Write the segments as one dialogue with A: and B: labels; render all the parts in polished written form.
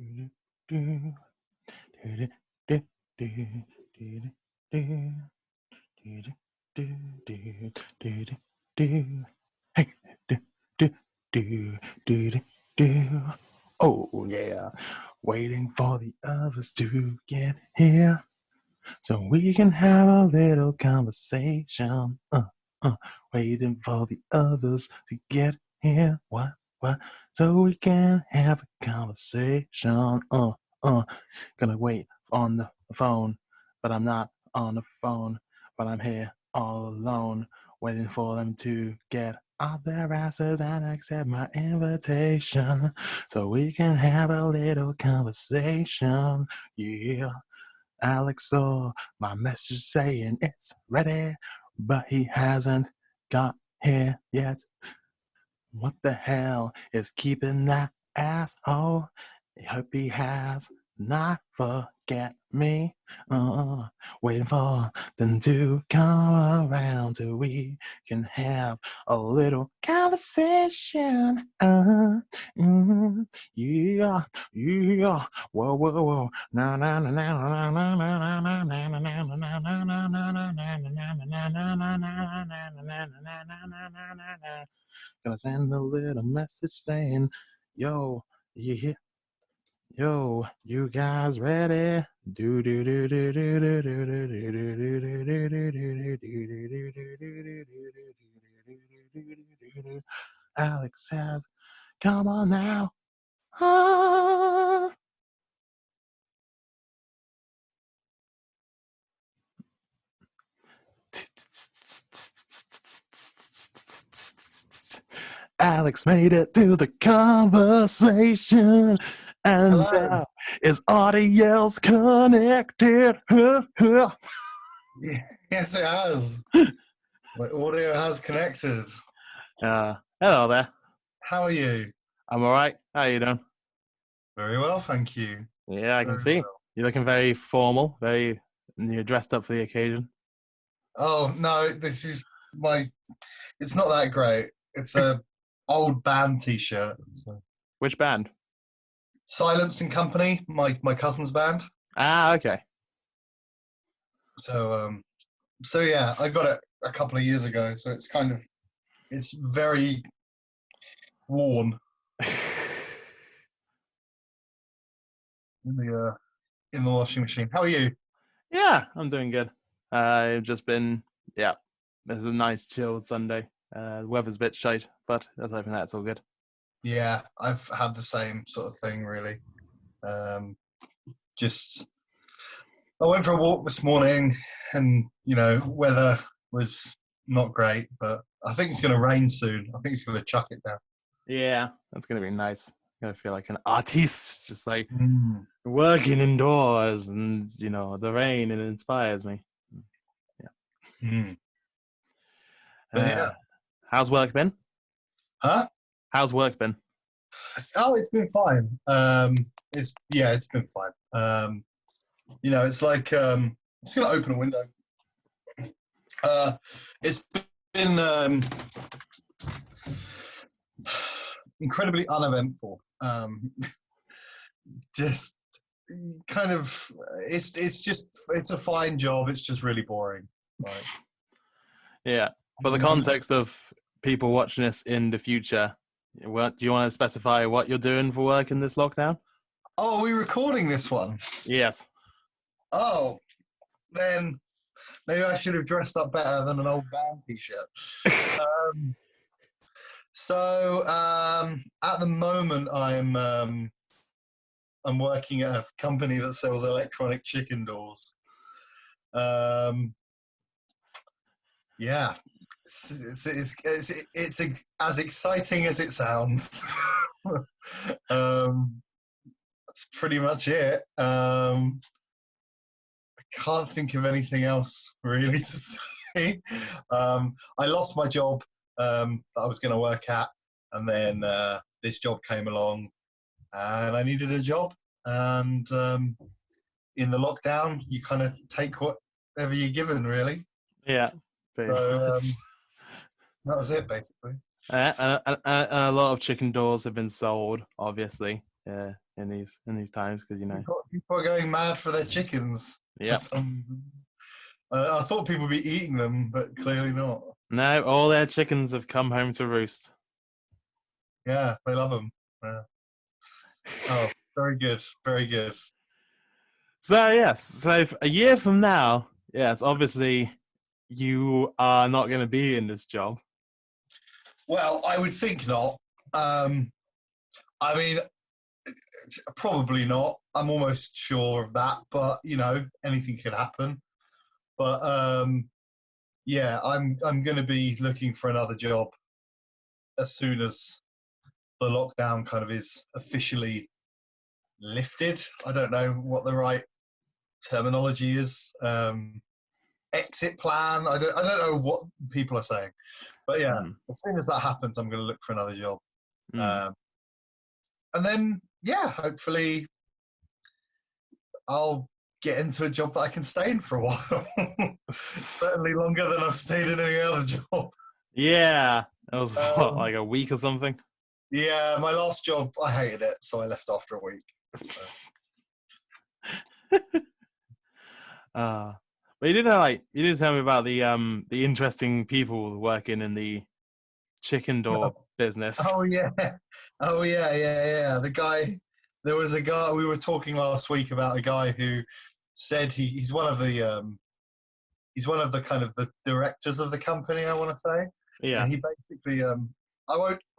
A: Oh yeah, waiting for the others to get here so we can have a little conversation. Waiting for the others to get here. What? So we can have a conversation. Gonna wait on the phone, but I'm not on the phone, but I'm here all alone, waiting for them to get off their asses and accept my invitation, so we can have a little conversation. Yeah. Alex saw my message saying it's ready, but he hasn't got here yet. What the hell is keeping that asshole? I hope he has not forget me. Waiting for them to come around so we can have a little conversation. Yeah, yeah. Whoa, whoa, whoa. Na na na na na na na na na na na na na na na na. Gonna send a little message saying, yo, you hit, yo, you guys ready? Do do do do do do do do do do do do do do. Alex says, come on now. Alex made it to the conversation, and
B: Hello.
A: his audio's connected.
B: Yes, it has. My audio has connected.
A: Hello there.
B: How are you?
A: I'm all right. How you doing?
B: Very well, thank you.
A: Yeah, I can
B: Very
A: see.
B: well.
A: You're looking very formal, you're dressed up for the occasion.
B: Oh no, this is it's not that great. It's a old band T-shirt. So.
A: Which band?
B: Silence and Company, my cousin's band.
A: Ah, okay.
B: So yeah, I got it a couple of years ago. So it's very worn in the washing machine. How are you?
A: Yeah, I'm doing good. I've just been, this is a nice chilled Sunday. The weather's a bit shite, but aside from that, it's all good.
B: Yeah, I've had the same sort of thing really. Just I went for a walk this morning, and weather was not great, but I think it's going to rain soon. I think it's going to chuck it down.
A: Yeah, that's gonna be nice. I'm gonna feel like an artiste, just like
B: Mm.
A: working indoors, and the rain, it inspires me. Yeah.
B: Mm. But yeah,
A: How's work been?
B: huh?
A: How's work been?
B: Oh, it's been fine. It's been fine. It's like I'm just going to open a window. It's been incredibly uneventful. Just kind of, it's a fine job. It's just really boring. Like,
A: Yeah, for the context of people watching this in the future, do you want to specify what you're doing for work in this lockdown?
B: Oh, are we recording this one?
A: Yes.
B: Oh, then maybe I should have dressed up better than an old band T-shirt. At the moment, I'm working at a company that sells electronic chicken doors. Yeah, it's as exciting as it sounds. That's pretty much it. I can't think of anything else really to say. I lost my job that I was going to work at, and then this job came along, and I needed a job. And in the lockdown, you kind of take whatever you're given, really.
A: Yeah.
B: So that was it, basically.
A: And a lot of chicken doors have been sold, obviously. Yeah, in these times, because
B: People are going mad for their chickens. For
A: Yep.
B: some, I thought people would be eating them, but clearly not.
A: No, all their chickens have come home to roost.
B: Yeah, they love them. Yeah. Oh, very good, very good.
A: So yes, so a year from now, yes, obviously you are not going to be in this job.
B: Well, I would think not. I mean, probably not. I'm almost sure of that, but anything could happen. But yeah, I'm going to be looking for another job as soon as the lockdown kind of is officially lifted. I don't know what the right terminology is. Exit plan. I don't know what people are saying, but yeah, as soon as that happens, I'm going to look for another job, and then hopefully I'll get into a job that I can stay in for a while. Certainly longer than I've stayed in any other job.
A: Yeah, it was like a week or something.
B: Yeah, my last job, I hated it, so I left after a week.
A: But you did tell me about the interesting people working in the chicken door business.
B: Oh yeah. The guy, there was a guy we were talking last week about a guy who said he's one of the kind of the directors of the company, I want to say.
A: Yeah.
B: And he basically I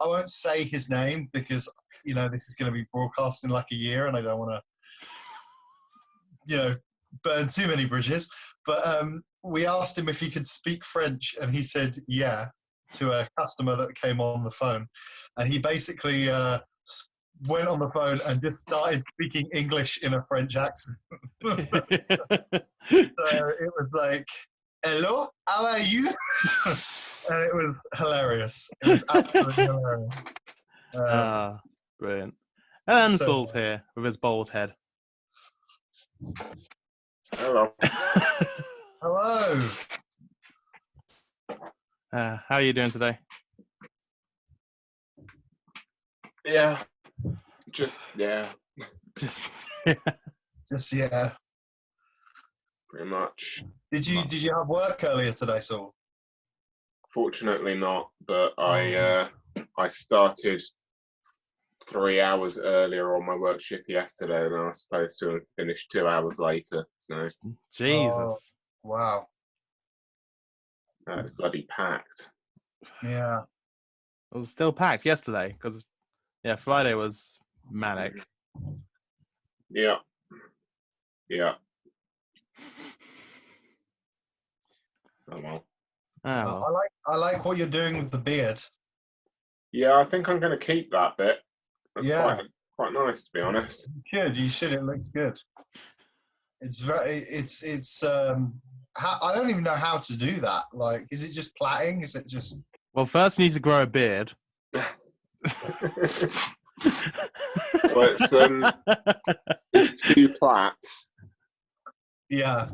B: won't say his name because this is going to be broadcast in like a year and I don't want to burn too many bridges, but we asked him if he could speak French and he said yeah to a customer that came on the phone, and he basically went on the phone and just started speaking English in a French accent. So it was like, hello, how are you? And it was hilarious. It was absolutely hilarious.
A: Brilliant. And Saul's here with his bald head.
C: Hello.
B: Hello.
A: How are you doing today?
C: Yeah. Just yeah.
B: Just
C: Pretty much.
B: Did you have work earlier today, Saul?
C: Fortunately not, but I started 3 hours earlier on my work shift yesterday than I was supposed to, and finished 2 hours later. So
A: Jesus.
B: Wow.
C: It's bloody packed.
B: Yeah.
A: It was still packed yesterday because Friday was manic.
C: Yeah. Oh well.
B: I like what you're doing with the beard.
C: Yeah, I think I'm going to keep that bit. That's quite nice, to be honest.
B: You should. It looks good. It's I don't even know how to do that. Like, is it just plaiting? Is it just?
A: Well, first you need to grow a beard.
C: Well, it's 2 plaits.
B: Yeah.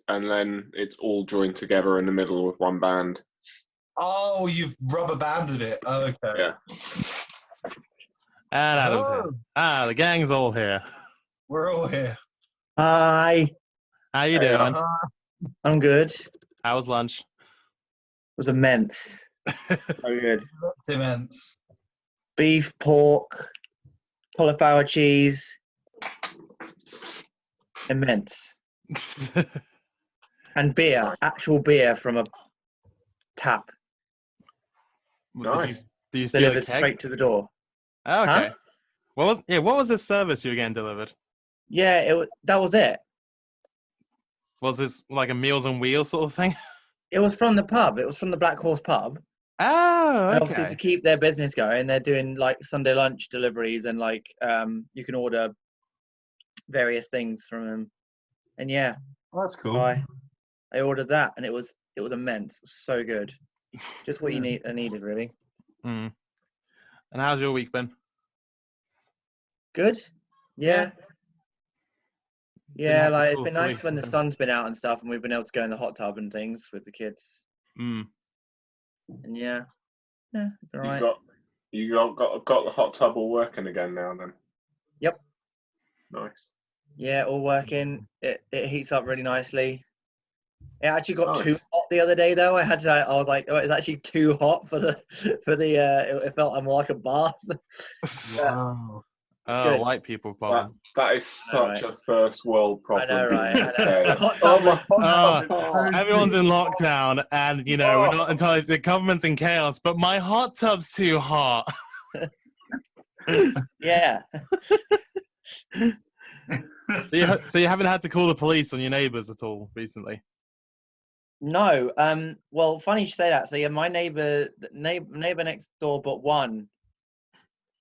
C: And then it's all joined together in the middle with one band.
B: Oh, you've rubber banded it. Oh, okay.
C: Yeah.
A: And Adam's here. The gang's all here.
B: We're all here.
D: Hi.
A: How you doing?
D: I'm good.
A: How was lunch?
D: It was immense. Very good.
B: It's immense.
D: Beef, pork, cauliflower cheese. Immense. And beer, actual beer from a tap.
C: Nice.
A: Do you see
D: delivered
A: the keg?
D: straight to the door?
A: Oh, okay.
D: Huh?
A: What was this service you were getting delivered?
D: Yeah, that was it.
A: Was this like a Meals on Wheels sort of thing?
D: It was from the pub. It was from the Black Horse pub.
A: Oh, okay.
D: And obviously to keep their business going, they're doing like Sunday lunch deliveries and like you can order various things from them. And yeah,
B: that's cool.
D: I ordered that and it was immense. It was so good. Just what I needed really.
A: And how's your week been?
D: Good. Yeah. Yeah, like it's been nice when the sun's been out and stuff, and we've been able to go in the hot tub and things with the kids. And yeah, all right.
C: You got the hot tub all working again now, then? Nice.
D: Yeah, all working. It heats up really nicely. It actually got
C: Nice.
D: too hot the other day though. I was like, oh, it's actually too hot for the it felt more like a bath.
A: Wow. Oh,
D: good.
A: white people problem.
C: That is such a first world
D: I know,
C: problem.
D: right? I know.
C: Say.
D: The hot
C: Oh,
D: tub
C: my
D: was
C: hot tub is hot.
A: Everyone's in lockdown, and we're not entirely. The government's in chaos, but my hot tub's too hot.
D: yeah.
A: So you haven't had to call the police on your neighbours at all recently?
D: No. Well, funny you should say that. So yeah, my neighbor next door, but one,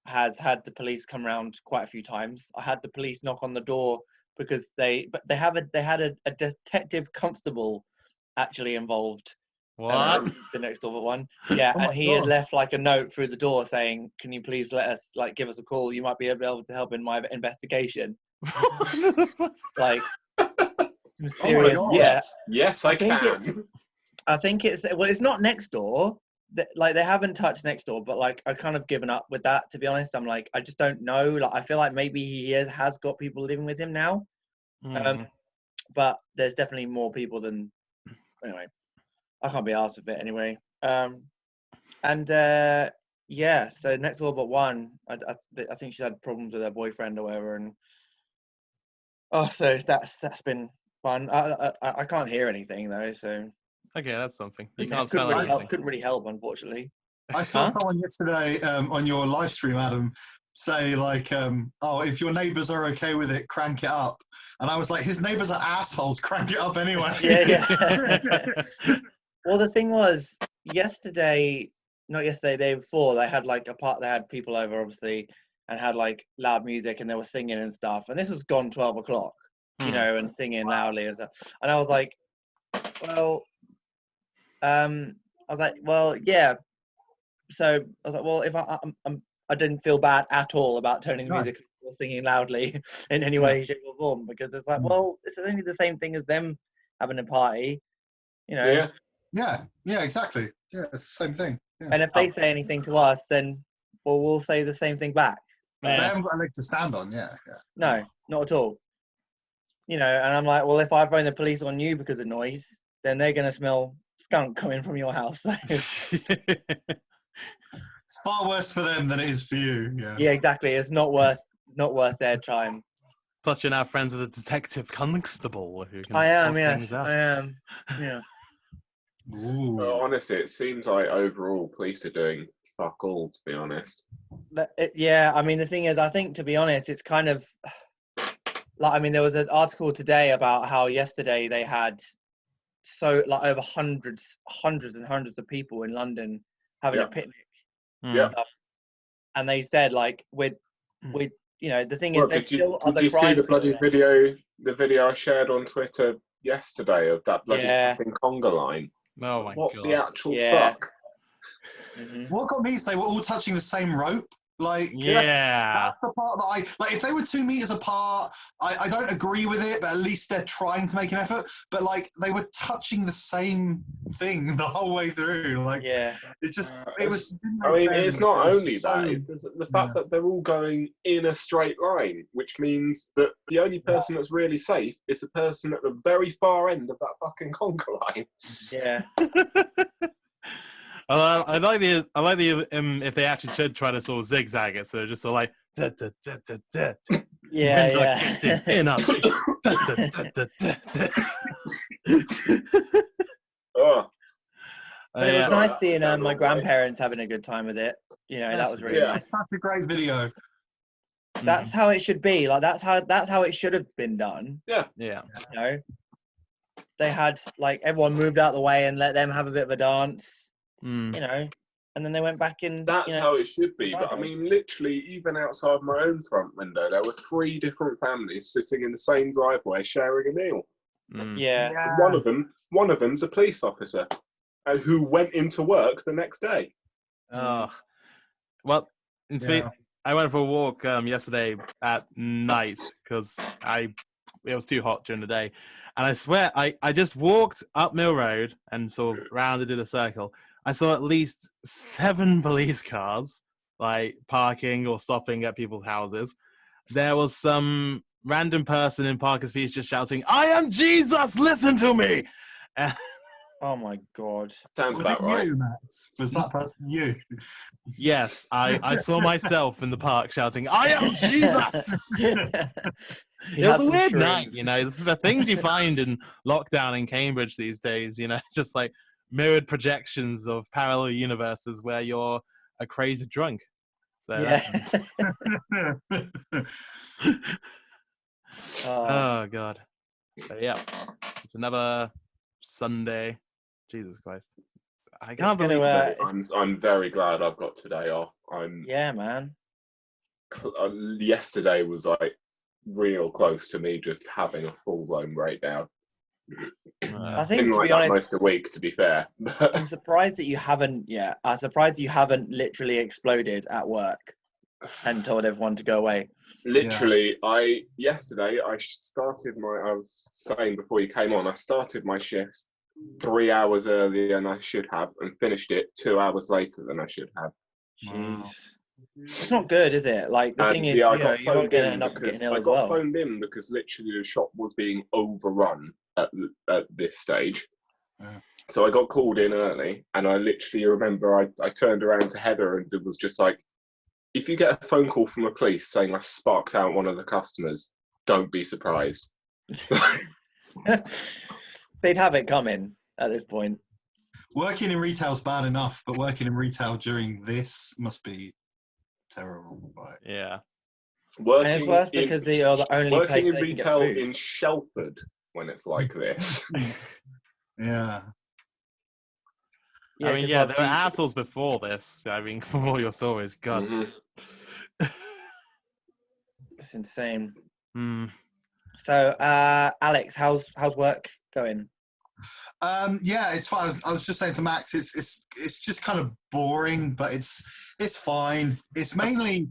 D: has had the police come around quite a few times. I had the police knock on the door because they had a detective constable actually involved.
A: What?
D: The next door but one. Yeah, and he had left like a note through the door saying, "Can you please give us a call? You might be able to help in my investigation." Like mysterious.
C: Oh my God.
D: Yeah.
C: Yes, I can.
D: I think it's not next door. Like they haven't touched next door, but like I kind of given up with that, to be honest. I'm like, I just don't know. Like I feel like maybe he has got people living with him now. But there's definitely more people than anyway. I can't be arsed with it anyway. Yeah, so next door but one, I think she's had problems with her boyfriend or whatever, and so that's been fun. I can't hear anything though, so
A: Okay, that's something. You can't
D: couldn't
A: smell
D: really
A: anything.
D: couldn't really help, unfortunately.
B: I saw someone yesterday on your live stream, Adam, say like, "Oh, if your neighbours are okay with it, crank it up." And I was like, "His neighbours are assholes. Crank it up anyway."
D: Yeah. Well, the thing was, day before, they had like they had people over, obviously, and had like loud music, and they were singing and stuff. And this was gone 12 o'clock, and singing loudly and stuff. And I was like, yeah. So I was like, well, if I didn't feel bad at all about turning the music or singing loudly in any way, shape, or form, because it's like, well, it's only the same thing as them having a party,
B: Yeah, exactly. Yeah, it's the same thing. Yeah.
D: And if they say anything to us, then we'll say the same thing back.
B: They haven't got a leg to stand on. Yeah.
D: No, not at all. And I'm like, well, if I phone the police on you because of noise, then they're going to smell skunk coming from your house. So.
B: It's far worse for them than it is for you.
D: Yeah, exactly. It's not worth their time.
A: Plus, you're now friends with a detective constable who can
D: sort
A: things out.
D: I am. Yeah.
C: Well, honestly, it seems like overall police are doing fuck all, to be honest.
D: Yeah, I mean, the thing is, I think, to be honest, it's kind of like, I mean, there was an article today about how yesterday they had over hundreds and hundreds of people in London having a picnic.
C: Yeah.
D: And they said, like, with the thing is,
C: did you see the bloody video? The video I shared on Twitter yesterday of that bloody fucking conga line.
A: Oh my
C: God! What the actual fuck?
D: Mm-hmm.
B: What got me is they were all touching the same rope. Like,
A: yeah,
B: that's the part that like. If they were 2 meters apart, I don't agree with it, but at least they're trying to make an effort. But like, they were touching the same thing the whole way through. Like, it was.
C: I mean, it's not only that; it's the fact that they're all going in a straight line, which means that the only person that's really safe is the person at the very far end of that fucking conga line.
D: Yeah.
A: I like the if they actually should try to sort of zigzag it, so just sort of like in us.
D: But it was nice seeing my grandparents having a good time with it. That was really nice.
B: That's a great video.
D: That's how it should be. Like that's how it should have been done.
C: Yeah.
D: They had like everyone moved out of the way and let them have a bit of a dance. And then they went back in.
C: That's how it should be. But I mean, literally, even outside my own front window, there were 3 different families sitting in the same driveway sharing a meal.
D: Yeah.
C: One of them's a police officer, who went into work the next day.
A: Well, I went for a walk yesterday at night because it was too hot during the day, and I swear I just walked up Mill Road and sort of rounded in a circle. I saw at least 7 police cars, like parking or stopping at people's houses. there was some random person in Parker's Beach just shouting, "I am Jesus, listen to me!" And
D: Oh my god.
C: Sounds
B: Was it
C: about right.
B: you, Max? Was that person you?
A: yes, I saw myself in the park shouting, "I am Jesus!"
D: He
A: It was
D: had
A: a
D: some
A: weird
D: shrooms.
A: night, you know. The things you find in lockdown in Cambridge these days, you know, just like mirrored projections of parallel universes where you're a crazy drunk. So
D: Yeah.
A: oh god. So yeah, it's another Sunday. Jesus Christ, I can't
D: gonna,
A: believe
D: it's-
C: I'm very glad I've got today off.
D: yeah, man.
C: Yesterday was like real close to me just having a full blown breakdown.
D: I
C: Been
D: think, to
C: like
D: be
C: that
D: honest,
C: most a week, to be fair.
D: I'm surprised that you haven't yet. I'm surprised you haven't literally exploded at work and told everyone to go away.
C: Literally, yesterday I started I was saying before you came on, I started my shifts 3 hours earlier than I should have and finished it 2 hours later than I should have.
D: Jeez. It's not good, is it? Like, the thing is,
C: Yeah,
D: you're going to end up getting ill
C: I
D: as
C: got
D: well.
C: phoned in because literally the shop was being overrun at this stage.
B: Yeah.
C: So I got called in early, and I literally remember I turned around to Heather and it was just like, if you get a phone call from the police saying I've sparked out one of the customers, don't be surprised.
D: They'd have it coming at this point.
B: Working in retail's bad enough, but working in retail during this must be terrible. Right?
A: yeah.
D: And it's worse because they are the only place
C: working in
D: they can get
C: retail
D: food.
C: in Shelford when it's like this.
B: Yeah.
A: I mean,
D: 'cause
A: yeah, there were
D: obviously-
A: assholes before this. I mean, from all your stories, God.
C: Mhm.
D: It's insane.
A: Hmm.
D: So, Alex, how's work going?
B: Yeah, it's fine. I was just saying to Max, it's just kind of boring, but it's fine. It's mainly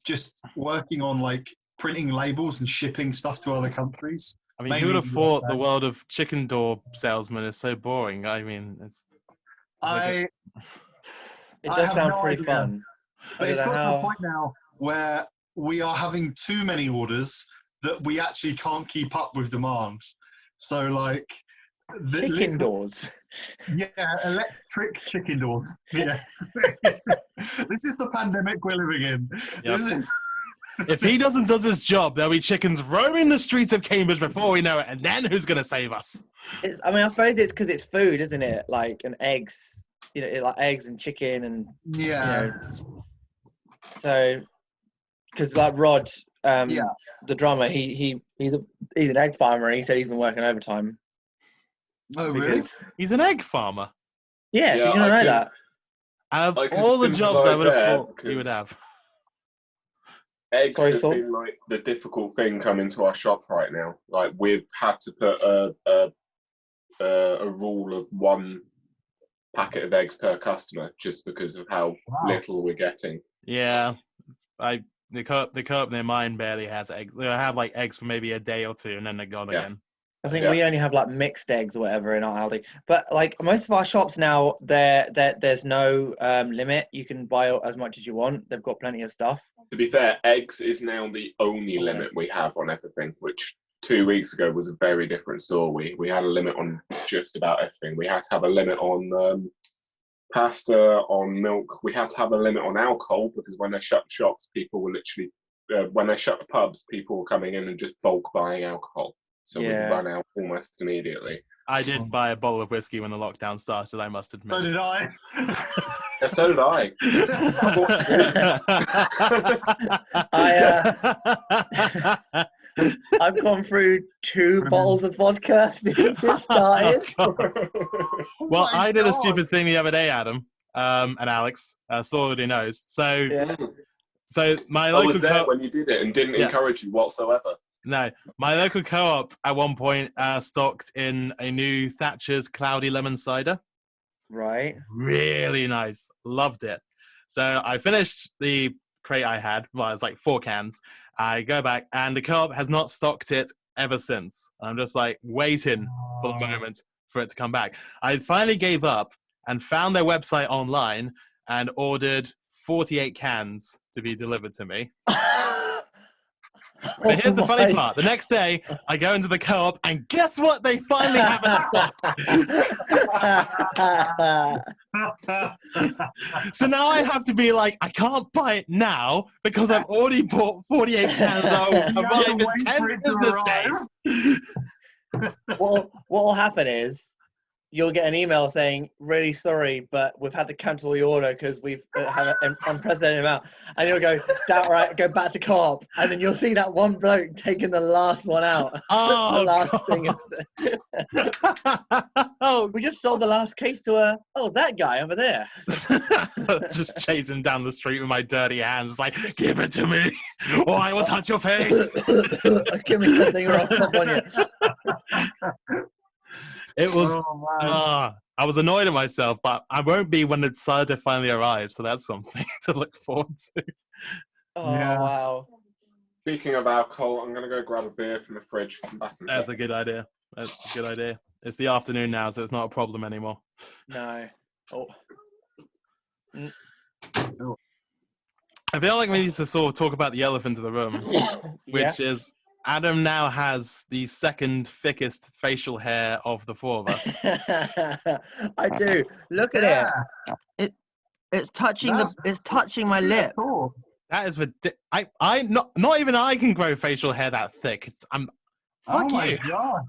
B: just working on like printing labels and shipping stuff to other countries.
A: I mean, who would have thought the world of chicken door salesman is so boring? I mean, it's
B: I
D: It
B: I
D: does
B: have
D: sound
B: no
D: pretty
B: idea.
D: fun.
B: But
D: I
B: it's
D: don't
B: got
D: know
B: to the
D: how-
B: point now where we are having too many orders that we actually can't keep up with demand. So like
D: Chicken doors.
B: Yeah, electric chicken doors. Yes. This is the pandemic we're living in.
A: Yep.
B: This is
A: if he does his job, there'll be chickens roaming the streets of Cambridge before we know it, and then who's gonna save us?
D: I mean, I suppose it's because it's food, isn't it? Like, and eggs. You know, like eggs and chicken and
B: yeah.
D: you know. So, because like Rod, the drummer, he's an egg farmer, and he said he's been working overtime.
B: Oh really?
D: Because,
A: He's an egg farmer.
D: yeah,
C: Yeah,
D: did you not
C: I
D: know
C: can-
D: that?
A: Out of
C: I can
A: all the jobs I
C: sympathise
A: would have
C: there
A: thought he would
C: because-
A: have.
C: Eggs
D: Sorry,
C: have
D: Saul?
C: been like the difficult thing coming to our shop right now. Like we've had to put a rule of 1 packet of eggs per customer just because of how little we're getting.
A: Yeah, the co-op near mine barely has eggs. They have like eggs for maybe a day or two, and then they're gone
C: Yeah.
A: again.
D: I think
C: Yeah.
D: we only have like mixed eggs or whatever in our Aldi. But like most of our shops now, there's no limit. You can buy as much as you want. They've got plenty of stuff.
C: To be fair, eggs is now the only
D: Yeah.
C: limit we have on everything, which 2 weeks ago was a very different story. We had a limit on just about everything. We had to have a limit on pasta, on milk. We had to have a limit on alcohol because when they shut the shops, people were literally, when they shut the pubs, people were coming in and just bulk buying alcohol. So
D: Yeah.
C: we run out almost immediately.
A: I did buy a bottle of whiskey when the lockdown started, I must admit.
B: So did I.
C: Yeah, so did I.
D: I've gone through 2 bottles of vodka since it started.
A: Well,
B: my
A: I did a
B: God.
A: stupid thing the other day, Adam, and Alex. Saul already knows. So,
D: Yeah.
A: so my
C: I
A: local
C: was there when you did it and didn't
A: Yeah.
C: encourage you whatsoever.
A: No, my local co-op at one point stocked in a new Thatcher's Cloudy Lemon Cider.
D: Right.
A: Really nice. Loved it. So I finished the crate I had. Well, it was like 4 cans. I go back and the co-op has not stocked it ever since. I'm just like waiting for the moment for it to come back. I finally gave up and found their website online and ordered 48 cans to be delivered to me. But here's the
D: Oh
A: funny
D: my-
A: part. The next day, I go into the co-op, and guess what? They finally have in stock. So now I have to be like, I can't buy it now because I've already bought 48 cans that will
B: You have
A: arrive
B: to
A: in
B: wait
A: 10
B: for it to
A: business
B: arrive.
A: days.
D: what will happen is you'll get an email saying, really sorry, but we've had to cancel the order because we've had an unprecedented amount. And you'll go, that right, go back to co-op. And then you'll see that one bloke taking the last one out.
A: Oh,
D: the last
A: God.
D: thing.
A: Oh,
D: We just sold the last case to that guy over there.
A: just chasing down the street with my dirty hands, like, give it to me, or I will touch your face.
D: Give me something or I'll stop on you.
A: It was.
B: Oh, man.
A: I was annoyed at myself, but I won't be when the cider finally arrives. So that's something to look forward to.
D: Oh,
B: Yeah.
D: wow.
C: Speaking of alcohol, I'm going to go grab a beer from the fridge. Come back in a
A: That's a
C: second.
A: good idea. That's a good idea. It's the afternoon now, so it's not a problem anymore.
D: No. Oh.
A: I feel like we need to sort of talk about the elephant in the room,
D: Yeah.
A: which is Adam now has the second thickest facial hair of the four of us.
D: I do. Look at it. It's touching it's touching my lip.
B: Cool.
A: That is not even I can grow facial hair that thick.
B: Oh
A: Fuck
B: my
A: you.
B: God.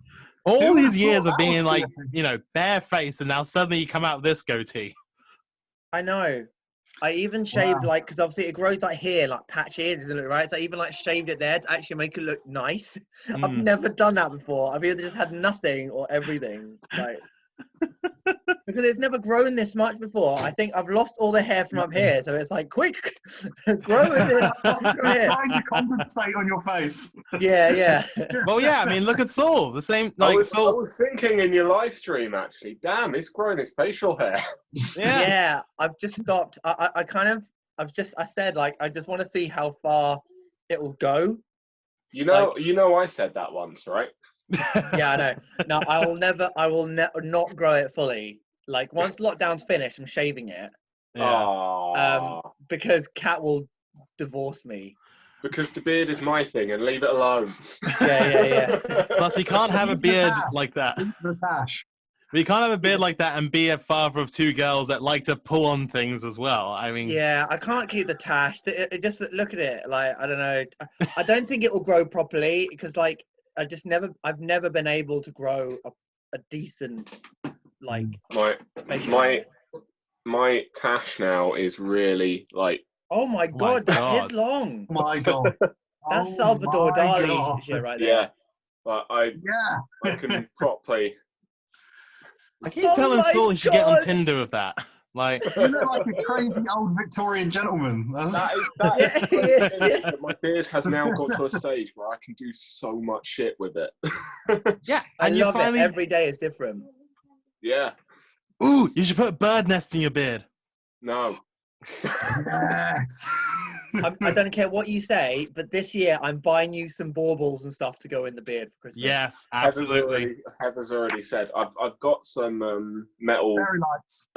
A: All
B: Who
A: these
B: would've
A: years
B: thought
A: of
B: that was
A: being like,
B: thick?
A: barefaced, and now suddenly you come out with this goatee.
D: I know. I even shaved because obviously it grows like here, like patchy, doesn't it, right? So I even like shaved it there to actually make it look nice. I've never done that before. I've either just had nothing or everything. Like because it's never grown this much before. I think I've lost all the hair from up here, so it's like quick, grow it in from here.
B: Trying to compensate on your face.
D: Yeah.
A: Well, yeah, I mean, look at Saul. The same,
C: I
A: like Saul.
C: was thinking in your live stream, actually, damn, it's grown its facial hair.
D: Yeah. I've just stopped. I said like I just want to see how far it will go.
C: You know, I said that once, right?
D: Yeah, I know. No, I will not grow it fully. Like once lockdown's finished, I'm shaving it.
A: Yeah.
D: Because Kat will divorce me.
C: Because the beard is my thing, and leave it alone.
D: Yeah.
A: Plus, he can't have a beard like that.
B: The tash.
A: He can't have a beard like that and be a father of two girls that like to pull on things as well. I mean,
D: Yeah, I can't keep the tash. It just look at it. Like I don't know. I don't think it will grow properly because like I've never been able to grow a decent like
C: my tash now is really like.
D: Oh my God, that is long.
B: Oh my God.
D: That's Salvador Dali shit right there.
C: Yeah, but I can properly.
A: I keep telling
D: my
A: Saul he should get on
D: God.
A: Tinder with that. Like,
B: You look like a crazy old Victorian gentleman.
C: That is but my beard has now got to a stage where I can do so much shit with it.
A: yeah,
D: I
A: and you
D: love
A: finally.
D: it. Every day is different.
C: Yeah.
A: Ooh, you should put a bird nest in your beard.
C: No.
B: Yes.
D: I don't care what you say, but this year I'm buying you some baubles and stuff to go in the beard for Christmas.
A: Yes, absolutely.
C: Heather's already said I've got some metal
B: Very nice.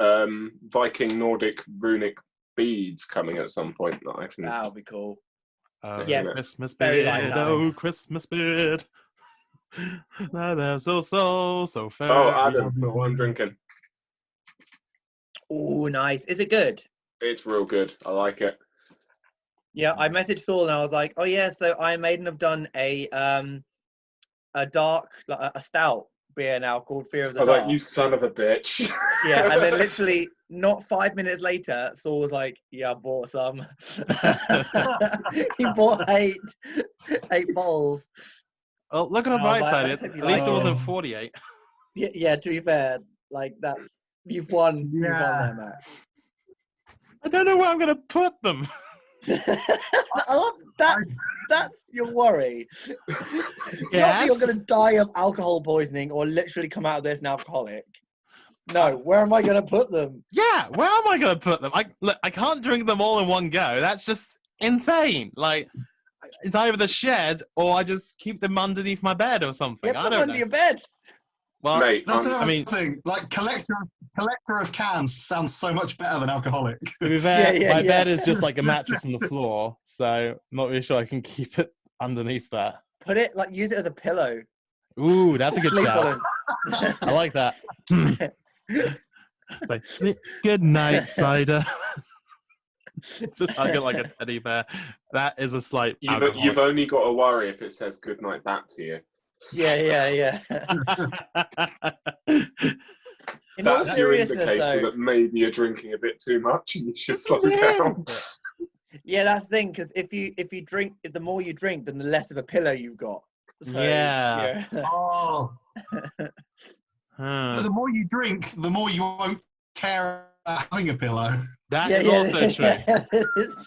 C: Viking Nordic runic beads coming at some point that I can.
D: That'll be cool.
A: Yes, Christmas
D: very
A: beard,
D: light
A: oh
D: eyes.
A: Christmas beard. So fair.
C: Oh, Adam, what I'm drinking.
D: Oh, nice. Is it good?
C: It's real good. I like it.
D: Yeah, I messaged Saul and I was like, oh yeah, so Iron Maiden have done a dark, like a stout beer now called Fear of the
C: I was
D: Dark.
C: like, you son of a bitch.
D: Yeah, and then literally not 5 minutes later, Saul was like, yeah, I bought some. He bought eight bottles.
A: Oh, look at the
D: Oh,
A: bright
D: but
A: side.
D: I
A: At
D: hope you
A: least
D: like
A: it
D: it.
A: wasn't 48.
D: Yeah, to be fair, like that's you've won. You've won there, Matt.
A: I don't know where I'm going to put them.
D: That's your worry. It's not that you're going to die of alcohol poisoning or literally come out of this an alcoholic. No, where am I going to put them?
A: Yeah, where am I going to put them? I can't drink them all in one go. That's just insane. Like, it's either the shed or I just keep them underneath my bed or something.
D: Yeah,
A: I
D: put
A: don't
D: them under
A: know.
D: your bed.
A: Well,
C: Mate,
B: That's another
A: I mean,
B: thing. Like collector of cans sounds so much better than alcoholic.
A: to be fair,
D: Yeah,
A: my
D: yeah.
A: bed is just like a mattress on the floor, so I'm not really sure I can keep it underneath that.
D: Put it like use it as a pillow.
A: Ooh, that's a good
D: Sleep on
A: shout.
D: it.
A: I like that. It's like, good night, cider. Just hug it like a teddy bear. That is a slight alcoholic.
C: You've only got to worry if it says good night back to you.
D: Yeah. In all
C: That's your
D: seriousness,
C: indicator
D: though,
C: that maybe you're drinking a bit too much and you should slow down.
D: yeah, that's the thing. Because if you drink, the more you drink, then the less of a pillow you've got. So,
A: Yeah.
B: Oh,
A: Huh.
B: but the more you drink, the more you won't care about having a pillow.
A: That is also true.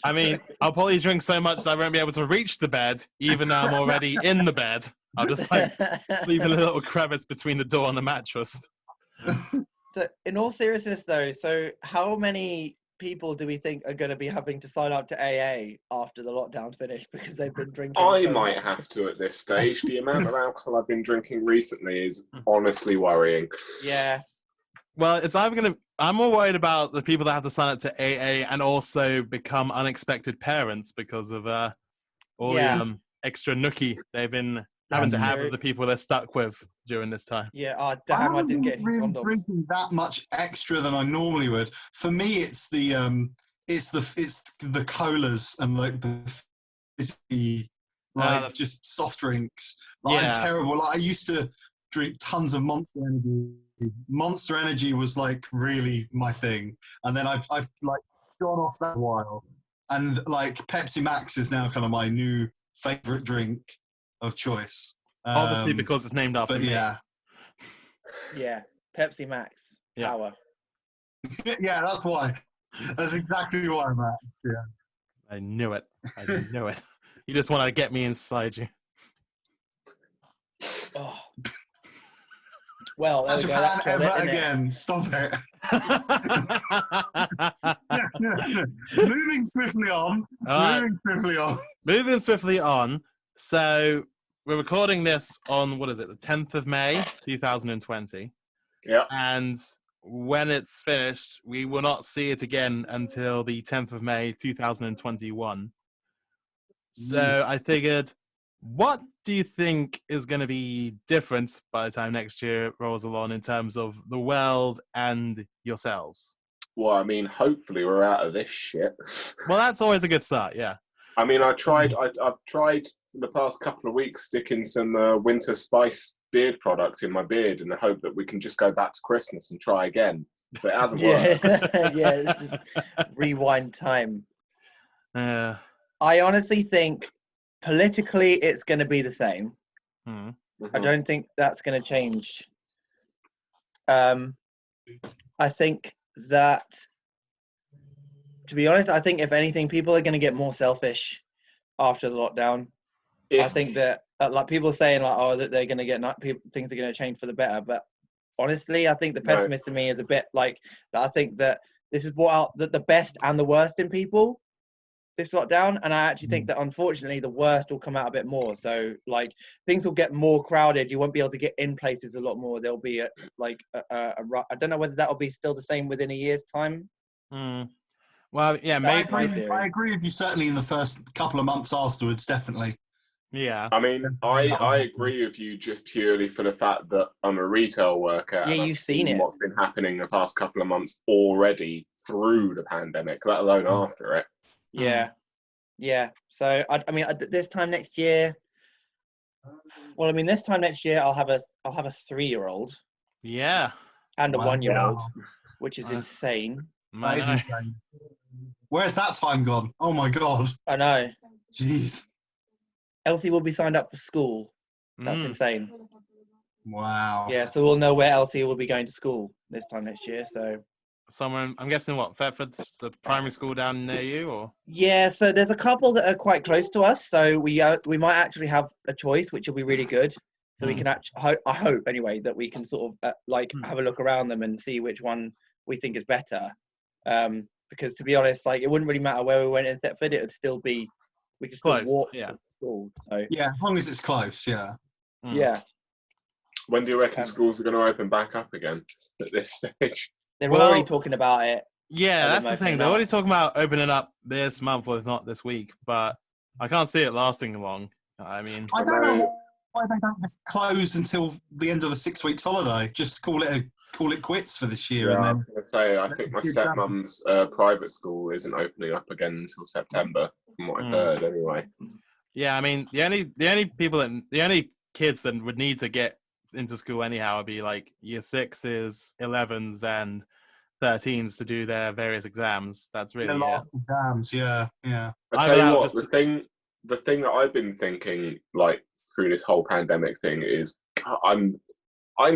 A: I mean, I'll probably drink so much that I won't be able to reach the bed, even though I'm already in the bed. I'll just like sleep in a little crevice between the door and the mattress.
D: So, in all seriousness, though, so how many people do we think are going to be having to sign up to AA after the lockdown's finished because they've been drinking?
C: I
D: so
C: might
D: much?
C: have to at this stage. The amount of alcohol I've been drinking recently is honestly worrying.
D: Yeah.
A: Well, it's either going to... I'm more worried about the people that have to sign up to AA and also become unexpected parents because of all the extra nookie they've been having to have with the people they're stuck with during this time.
D: Yeah. Oh, damn! I didn't get any
B: really
D: condoms.
B: drinking that much extra than I normally would. For me, it's the colas and like just soft drinks. Like, I'm terrible. Like, I used to drink tons of Monster Energy. Monster Energy was like really my thing, and then I've like gone off that a while, and like Pepsi Max is now kind of my new favorite drink of choice.
A: Obviously, because it's named after me.
D: Yeah, Pepsi Max power.
B: Yeah, that's why. That's exactly why, Matt. Yeah.
A: I knew it. You just want to get me inside you.
D: Oh. Well, there we go.
B: Japan
D: That's
B: ever again. Stop it. Moving swiftly on.
A: Moving swiftly on. So we're recording this on, what is it, the 10th of May, 2020.
C: Yeah.
A: And when it's finished, we will not see it again until the 10th of May, 2021. So I figured, what do you think is going to be different by the time next year rolls along in terms of the world and yourselves?
C: Well, I mean, hopefully we're out of this shit.
A: Well, that's always a good start, yeah.
C: I mean, I've tried for the past couple of weeks sticking some winter spice beard product in my beard in the hope that we can just go back to Christmas and try again. But it hasn't worked.
D: Yeah, this is rewind time.
A: I
D: honestly think politically it's going to be the same.
A: Mm-hmm.
D: I don't think that's going to change. I think that, to be honest, I think if anything, people are going to get more selfish after the lockdown. I think that like people are saying like, oh, that they're going to get things are going to change for the better. But honestly, I think the pessimist in me is a bit like that. I think that this is brought out the best and the worst in people, this lockdown, and I actually think that unfortunately the worst will come out a bit more. So like things will get more crowded. You won't be able to get in places a lot more. There'll be I don't know whether that will be still the same within a year's time.
A: Well, yeah, maybe.
B: I agree with you certainly in the first couple of months afterwards, definitely.
A: Yeah.
C: I mean, I agree with you just purely for the fact that I'm a retail worker.
D: Yeah,
C: and
D: you've seen it.
C: What's been happening the past couple of months already through the pandemic, let alone after it.
D: Yeah. So I mean, this time next year. Well, I mean, this time next year I'll have a 3-year-old.
A: Yeah.
D: And a 1-year-old, which is insane.
B: That is insane. Where's that time gone? Oh my god.
D: I know.
B: Jeez.
D: Elsie will be signed up for school. That's insane.
B: Wow.
D: Yeah, so we'll know where Elsie will be going to school this time next year. So
A: somewhere, I'm guessing what, Thetford, the primary school down near you, or? Yeah,
D: so there's a couple that are quite close to us. So we might actually have a choice, which will be really good. So we can actually, I hope anyway, that we can sort of have a look around them and see which one we think is better. Because to be honest, like it wouldn't really matter where we went in Thetford, it would still be, we could still walk to school. So
B: yeah, as long as it's close, yeah.
D: Yeah.
C: When do you reckon schools are going to open back up again at this stage?
D: They're already talking about it.
A: Yeah, that's the thing. They're already talking about opening up this month, or if not this week. But I can't see it lasting long. I mean,
B: I don't know why they don't just close until the end of the 6 weeks holiday. Just call it quits for this year,
C: Yeah,
B: and
C: I
B: then
C: was going to say, I think my stepmom's private school isn't opening up again until September, from what I've heard, anyway.
A: yeah, I mean, the only kids that would need to get into school anyhow would be like year 6s, 11s, and 13s to do their various exams. That's really
B: the last exams. Yeah.
C: I
A: I'm
C: tell you
A: allowed
C: what,
A: just
C: the thing that I've been thinking, like, through this whole pandemic thing is, I'm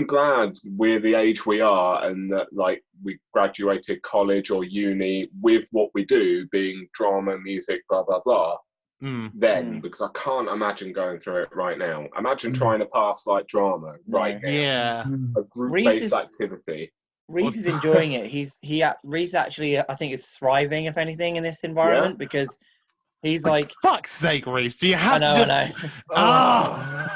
C: glad we're the age we are, and that, like, we graduated college or uni with what we do being drama, music, blah blah blah. Because I can't imagine going through it right now. Imagine trying to pass like drama right now.
A: Yeah.
C: A group-based activity.
D: Reese is enjoying it. Reese actually, I think, is thriving, if anything, in this environment because he's like,
A: fuck's sake, Reese, do you have
D: I
A: to
D: know.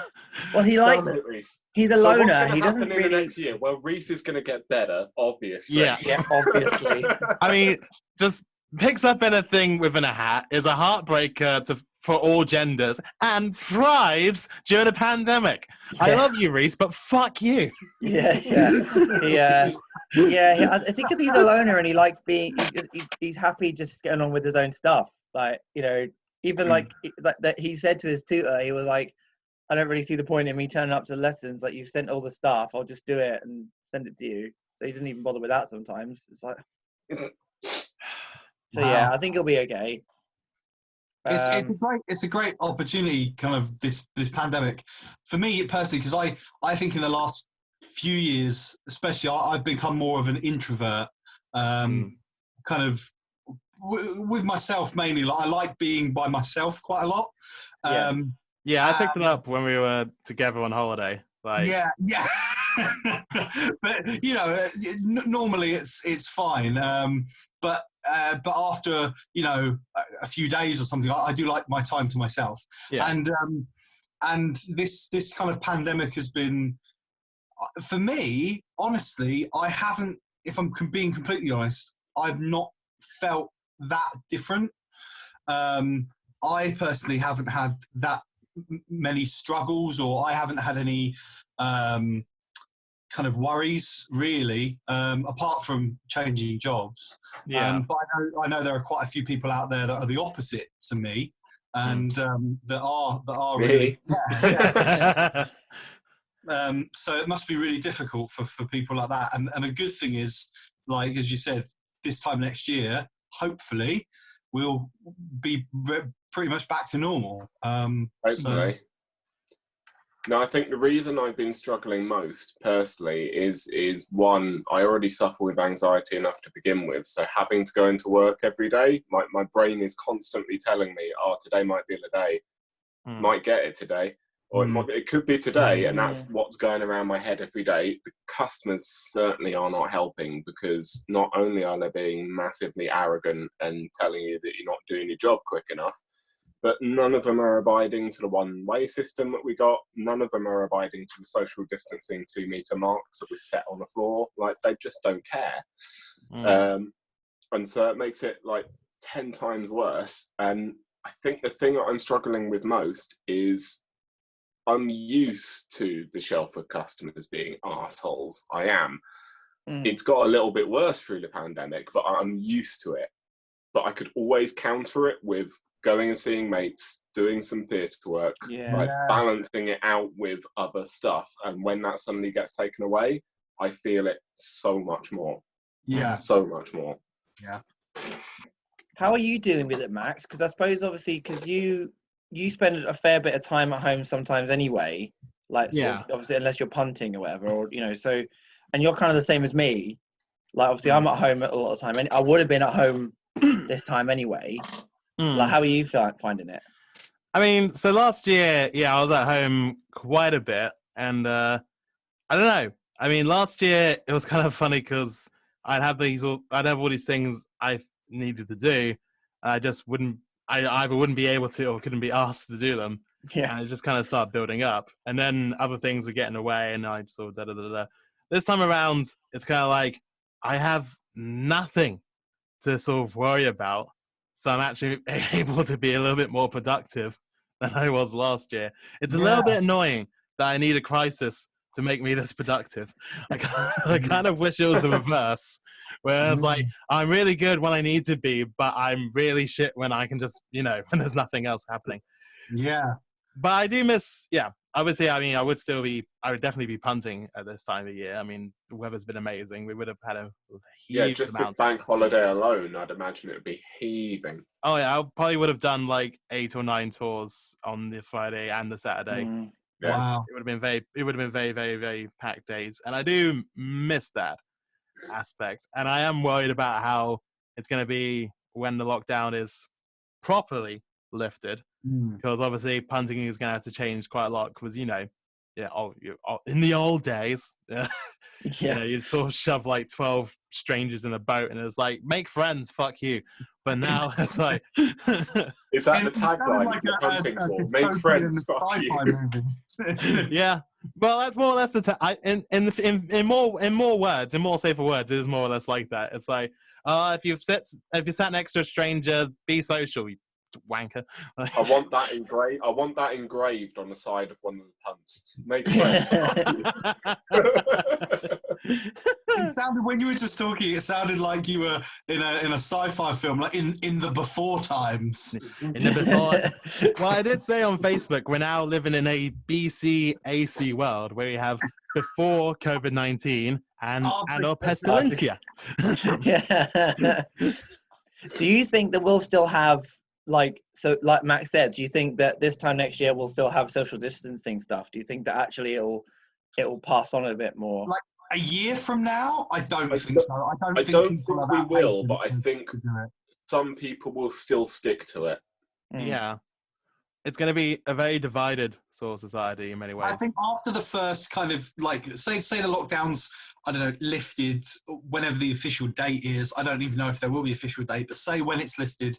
D: Well, he likes
C: Damn it, Reese.
D: he's a
C: So
D: loner.
C: what's going to
D: He
C: happen
D: doesn't
C: in the
D: really.
C: next year? Well, Reese is going to get better, obviously.
A: Yeah,
D: obviously.
A: I mean, just picks up anything within a hat, is a heartbreaker for all genders, and thrives during a pandemic. I love you, Reese, but fuck you.
D: I think because he's a loner and he likes being, he's happy just getting on with his own stuff. Like, even like that he said to his tutor, he was like, I don't really see the point in me turning up to the lessons. Like, you've sent all the stuff, I'll just do it and send it to you. So he doesn't even bother with that sometimes. It's like, so yeah, I think he'll be okay.
B: It's a great opportunity, kind of this pandemic for me personally, because I think in the last few years, especially, I've become more of an introvert, kind of with myself mainly. Like, I like being by myself quite a lot.
A: Yeah, I picked it up when we were together on holiday. Like,
B: yeah. But normally it's fine. But after a few days or something, I do like my time to myself.
A: Yeah.
B: And this kind of pandemic has been, for me, honestly, I haven't. If I'm being completely honest, I've not felt that different. I personally haven't had that many struggles, or I haven't had any kind of worries really, apart from changing jobs. But I know there are quite a few people out there that are the opposite to me, and that are really. So it must be really difficult for people like that. And a good thing is, like as you said, this time next year, hopefully, we'll be pretty much back to normal.
C: Hopefully. No, I think the reason I've been struggling most personally is one, I already suffer with anxiety enough to begin with. So having to go into work every day, my brain is constantly telling me, today might be the day, might get it today, or it could be today, and that's what's going around my head every day. The customers certainly are not helping, because not only are they being massively arrogant and telling you that you're not doing your job quick enough, but none of them are abiding to the one-way system that we got. None of them are abiding to the social distancing 2-meter marks that we set on the floor. Like, they just don't care. And so it makes it like 10 times worse. And I think the thing that I'm struggling with most is I'm used to the Shelford customers being arseholes. I am. It's got a little bit worse through the pandemic, but I'm used to it. But I could always counter it with going and seeing mates, doing some theatre work, balancing it out with other stuff. And when that suddenly gets taken away, I feel it so much more.
B: Yeah.
C: So much more.
B: Yeah.
D: How are you dealing with it, Max? Because I suppose, obviously, because you spend a fair bit of time at home sometimes anyway, like, sort of, obviously, unless you're punting or whatever, or, so, and you're kind of the same as me. Like, obviously, I'm at home a lot of the time, and I would have been at home this time anyway. Like, how are you finding it?
A: I mean, so last year, I was at home quite a bit, and I don't know. I mean, last year it was kind of funny because I'd have all these things I needed to do. I either wouldn't be able to or couldn't be asked to do them.
D: Yeah.
A: And it just kind of started building up, and then other things were getting away, and I sort of da-da-da-da. This time around, it's kind of like I have nothing to sort of worry about. So I'm actually able to be a little bit more productive than I was last year. It's a little bit annoying that I need a crisis to make me this productive. I kind of wish it was the reverse, where it's like, I'm really good when I need to be, but I'm really shit when I can just, when there's nothing else happening.
E: Yeah.
A: But I do miss, obviously, I would definitely be punting at this time of year. I mean, the weather's been amazing. We would have had a huge
C: just
A: amount
C: the bank holiday alone, I'd imagine it would be heaving.
A: Oh yeah, I probably would have done like 8 or 9 tours on the Friday and the Saturday.
C: Yes.
E: Wow.
A: It would have been very, very, very packed days, and I do miss that aspect. And I am worried about how it's going to be when the lockdown is properly lifted, because obviously punting is going to have to change quite a lot. Because in the old days, you'd sort of shove like 12 strangers in a boat, and it's like, make friends, fuck you. But now it's like,
C: is that the tagline for the hunting tour? Make friends, fuck you.
A: Yeah, well, that's more or less in more words, in more safer words, it is more or less like that. It's like, if you sat next to a stranger, be social, you wanker.
C: I want that engraved on the side of one of the punts. Make friends.
E: It sounded, when you were just talking, it sounded like you were in a sci-fi film, like in the before times.
A: In the before. Well, I did say on Facebook, we're now living in a BC-AC world where we have before COVID-19 and or pestilentia.
D: Yeah. Do you think that we'll still have, like Max said, do you think that this time next year we'll still have social distancing stuff? Do you think that actually it'll pass on a bit more?
E: Like a year from now? I don't think so.
C: I don't think we will, but I think some people will still stick to it.
A: Yeah. It's going to be a very divided sort of society in many ways.
E: I think after the first kind of, like, say the lockdown's, I don't know, lifted, whenever the official date is, I don't even know if there will be an official date, but say when it's lifted,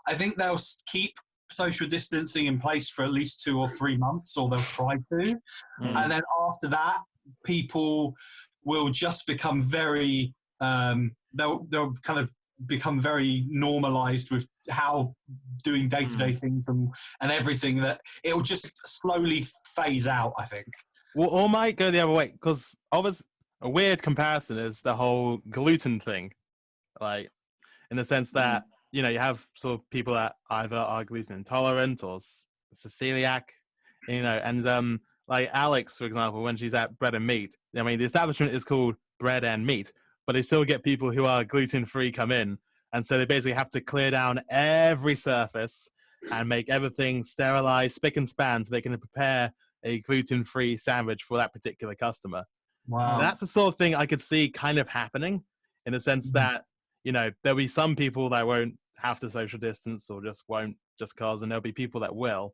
E: I think they'll keep social distancing in place for at least 2 or 3 months, or they'll try to. And then after that, people will just become very, they'll kind of become very normalized with how doing day-to-day things and everything, that it'll just slowly phase out, I think.
A: Well, or might go the other way, because obviously a weird comparison is the whole gluten thing, like in the sense that you have sort of people that either are gluten intolerant or celiac, and like Alex, for example, when she's at Bread and Meat, I mean, the establishment is called Bread and Meat, but they still get people who are gluten-free come in, and so they basically have to clear down every surface and make everything sterilized, spick and span, so they can prepare a gluten-free sandwich for that particular customer.
E: Wow.
A: That's the sort of thing I could see kind of happening, in the sense that, there'll be some people that won't have to social distance or just won't just cause, and there'll be people that will.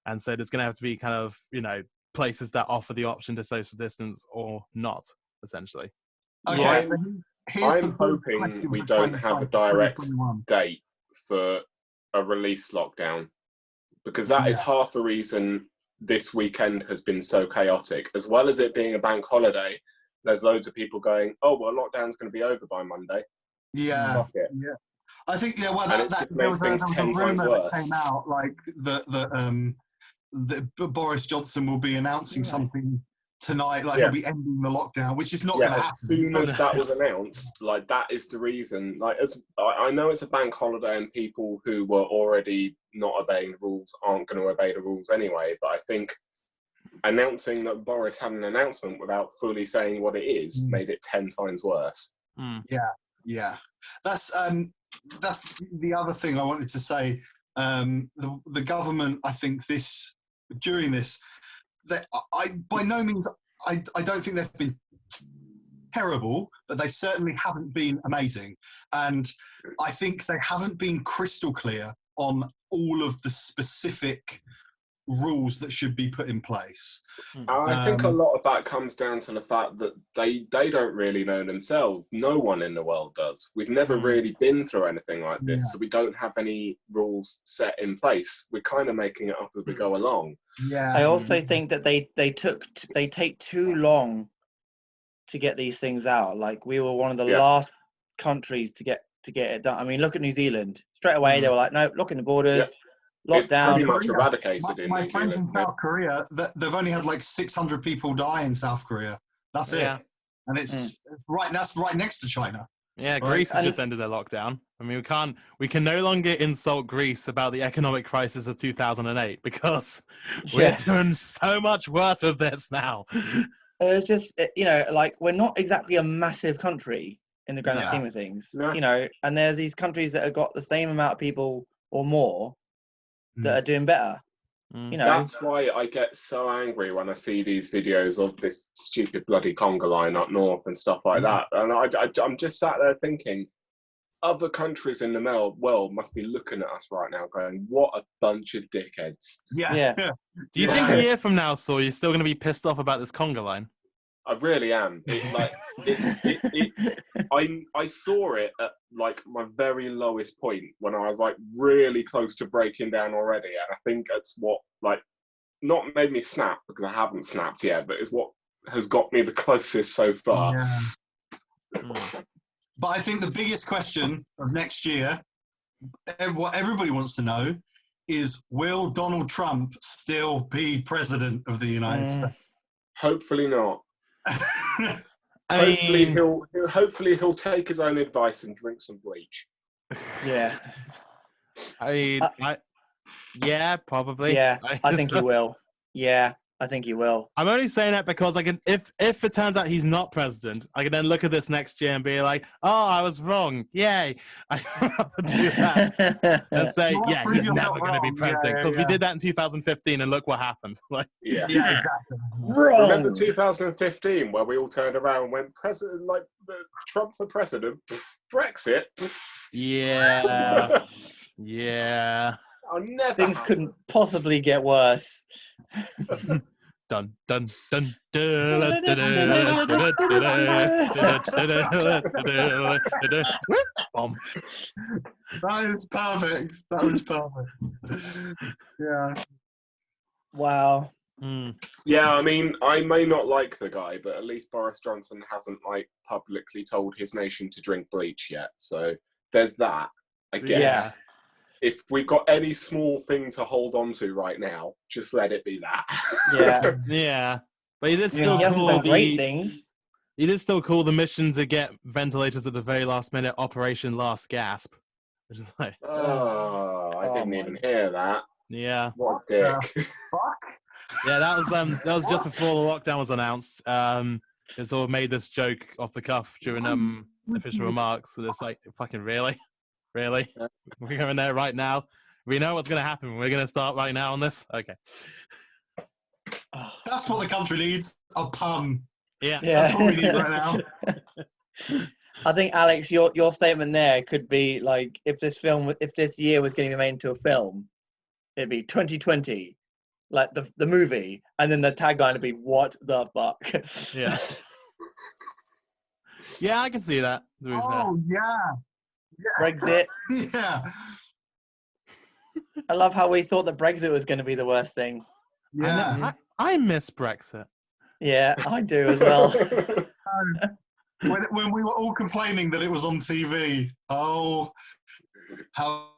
A: And so there's going to have to be kind of, places that offer the option to social distance or not, essentially.
E: Okay,
C: Yeah.
E: so
C: I'm hoping we don't have a direct date for a release lockdown, because that is half the reason this weekend has been so chaotic. As well as it being a bank holiday, there's loads of people going, oh, well, lockdown's going to be over by Monday.
E: Yeah.
C: Fuck it.
E: Yeah. I think, well,
C: And
E: that
C: there was a
E: rumor that came out, like, that Boris Johnson will be announcing something tonight, like he'll be ending the lockdown, which is not going to happen.
C: As soon as that was announced, like, that is the reason. Like, as I know it's a bank holiday and people who were already not obeying the rules aren't going to obey the rules anyway, but I think announcing that Boris had an announcement without fully saying what it is made it 10 times worse.
E: Yeah. That's the other thing I wanted to say. The government, I think during this, I by no means, I don't think they've been terrible, but they certainly haven't been amazing. And I think they haven't been crystal clear on all of the specific rules that should be put in place.
C: I think a lot of that comes down to the fact that they don't really know themselves. No one in the world does. We've never really been through anything like this, so we don't have any rules set in place. We're kind of making it up as we go along.
E: Yeah.
D: I also think that they take too long to get these things out. Like, we were one of the last countries to get it done. I mean, look at New Zealand. Straight away they were like, no, lock in the borders.
C: It's pretty
D: lockdown.
C: much
E: Korea.
C: eradicated in
E: My
C: New
E: friends in
C: Zealand.
E: South Korea, they've only had like 600 people die in South Korea. That's
A: Yeah.
E: it. And it's right. That's right next to China.
A: Yeah,
E: Right.
A: Greece has
D: And-
A: just ended their lockdown. I mean, we can no longer insult Greece about the economic crisis of 2008 because we're doing so much worse with this now.
D: It's just, like, we're not exactly a massive country in the grand
A: No.
D: scheme of things,
C: No.
D: and there's these countries that have got the same amount of people or more that
E: Mm.
D: are doing better.
A: Mm.
C: That's why I get so angry when I see these videos of this stupid bloody conga line up north and stuff like that. And I'm just sat there thinking, other countries in the world must be looking at us right now going, what a bunch of dickheads.
D: Yeah.
A: Do you think a year from now, Saul, you're still going to be pissed off about this conga line?
C: I really am. I saw it at like my very lowest point when I was like really close to breaking down already, and I think it's what like not made me snap because I haven't snapped yet, but it's what has got me the closest so far.
E: Yeah. But I think the biggest question of next year, what everybody wants to know, is will Donald Trump still be president of the United States?
C: Hopefully not.
A: I
C: Hopefully he'll take his own advice and drink some bleach.
D: Yeah.
A: Yeah, probably.
D: Yeah, I think he will. Yeah, I think he will.
A: I'm only saying that because I can, if it turns out he's not president, I can then look at this next year and be like, oh, I was wrong. Yay. I'd rather do that and say, yeah, he's never going to be president because we did that in 2015 and look what happened. Like,
C: Yeah,
E: exactly.
D: Wrong.
C: Remember 2015 where we all turned around and went, Trump for president, Brexit.
A: yeah. Yeah.
C: I'll never
D: Things
C: happen.
D: couldn't possibly get worse.
A: Dun dun dun bomb.
E: That is perfect. That was perfect. Yeah.
D: Wow.
C: Yeah, I mean, I may not like the guy, but at least Boris Johnson hasn't like publicly told his nation to drink bleach yet. So there's that, I guess.
D: Yeah.
C: If we've got any small thing to hold on to right now, just let it be that.
D: Yeah.
A: Yeah. But he did
D: He
A: still
D: hasn't
A: call
D: done great things.
A: he did still call the mission to get ventilators at the very last minute Operation Last Gasp. Which is like,
C: Oh, I didn't even hear that.
A: yeah.
C: What a dick.
E: Fuck.
A: Yeah, that was just before the lockdown was announced. It sort of made this joke off the cuff during official remarks. So it's like, fucking really? Really? We're going there right now. We know what's going to happen. We're going to start right now on this? Okay.
E: That's what the country needs. A pun.
A: Yeah.
E: That's what we need right now.
D: I think, Alex, your statement there could be like, if this year was going to be made into a film, it'd be 2020, like the movie, and then the tagline would be, what the fuck?
A: Yeah. Yeah, I can see that.
E: Oh, yeah.
D: Brexit.
E: Yeah.
D: I love how we thought that Brexit was going to be the worst thing.
E: Yeah.
A: I miss Brexit.
D: Yeah, I do as well.
E: When we were all complaining that it was on TV, oh, how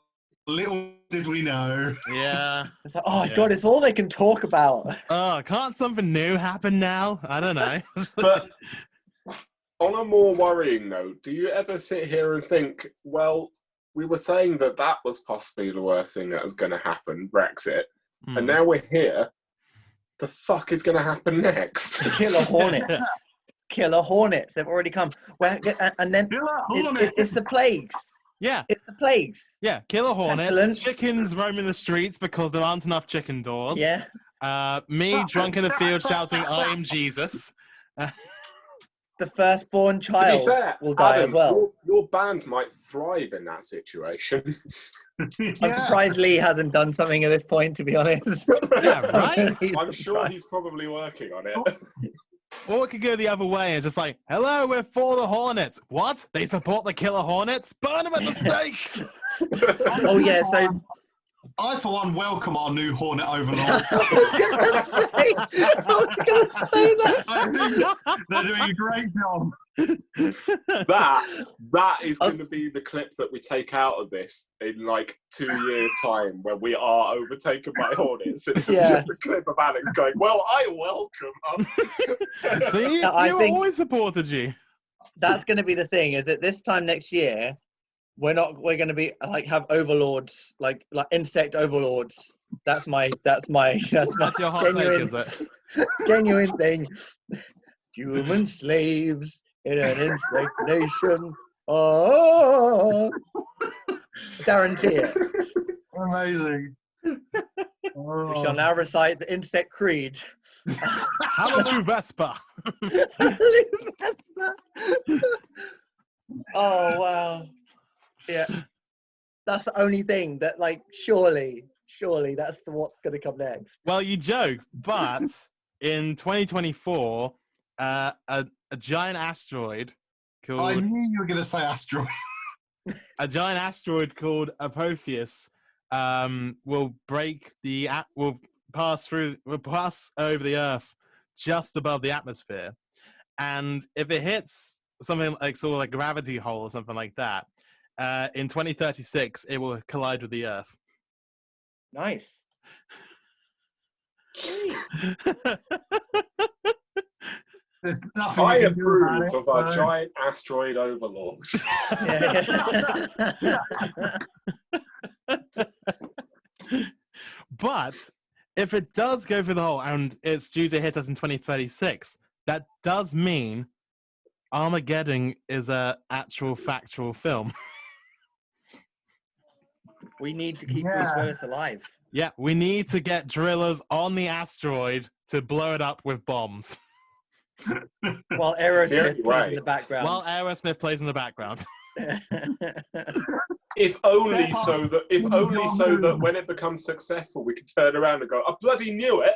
E: little did we know.
A: Yeah.
D: It's like, oh, God, it's all they can talk about.
A: Oh, can't something new happen now? I don't know.
C: But on a more worrying note, do you ever sit here and think, well, we were saying that was possibly the worst thing that was going to happen, Brexit, and now we're here. The fuck is going to happen next?
D: Killer Hornets. Killer Hornets. They've already come. And then it's the plagues.
A: Yeah.
D: It's the plagues.
A: Yeah, killer hornets,
D: Excellent.
A: chickens roaming the streets because there aren't enough chicken doors.
D: Yeah.
A: Me drunk in the field shouting, I am Jesus.
D: The firstborn
C: To
D: child
C: be fair,
D: will die
C: Adam,
D: as well.
C: Your band might thrive in that situation.
D: I'm surprised Lee hasn't done something at this point, to be honest.
A: Yeah, right?
C: I'm sure he's probably working on it.
A: Or it could go the other way and just like, hello, we're for the Hornets. What? They support the killer Hornets? Burn them at the stake!
D: Oh, yeah, so
E: I, for one, welcome our new Hornet
D: I
E: overlords.
D: was gonna say that.
E: I think they're doing a great job.
C: That is going to be the clip that we take out of this in like 2 years' time, when we are overtaken by Hornets. It's
D: Yeah.
C: just a clip of Alex going, "Well, I welcome them."
A: See,
D: I
A: you
D: think-
A: always supported you.
D: That's going to be the thing. Is that this time next year, we're going to be like have overlords, like insect overlords. That's my
A: That's your hot
D: genuine,
A: take, is it?
D: genuine thing. Human slaves in an insect nation. Oh, guarantee it.
E: Amazing.
D: We shall now recite the insect creed.
A: Hallelujah, Vespa.
D: Oh wow. Yeah. That's the only thing that, like, surely that's what's going to come next.
A: Well, you joke, but in 2024, a giant asteroid
E: I
A: called
E: knew you were going to say asteroid.
A: called Apophis will pass over the Earth just above the atmosphere, and if it hits something like sort of like gravity hole or something like that, in 2036 it will collide with the Earth.
D: Nice.
E: There's nothing
C: I
E: you can do about
C: approve
E: it.
C: of our giant asteroid overlord.
A: But if it does go through the hole and it's due to hit us in 2036, that does mean Armageddon is a actual factual film.
D: We need to keep Bruce Willis alive.
A: Yeah, we need to get drillers on the asteroid to blow it up with bombs.
D: While Aerosmith plays
C: Right.
D: in the background.
A: While Aerosmith plays in the background.
C: If only so that when it becomes successful, we can turn around and go, "I bloody knew it."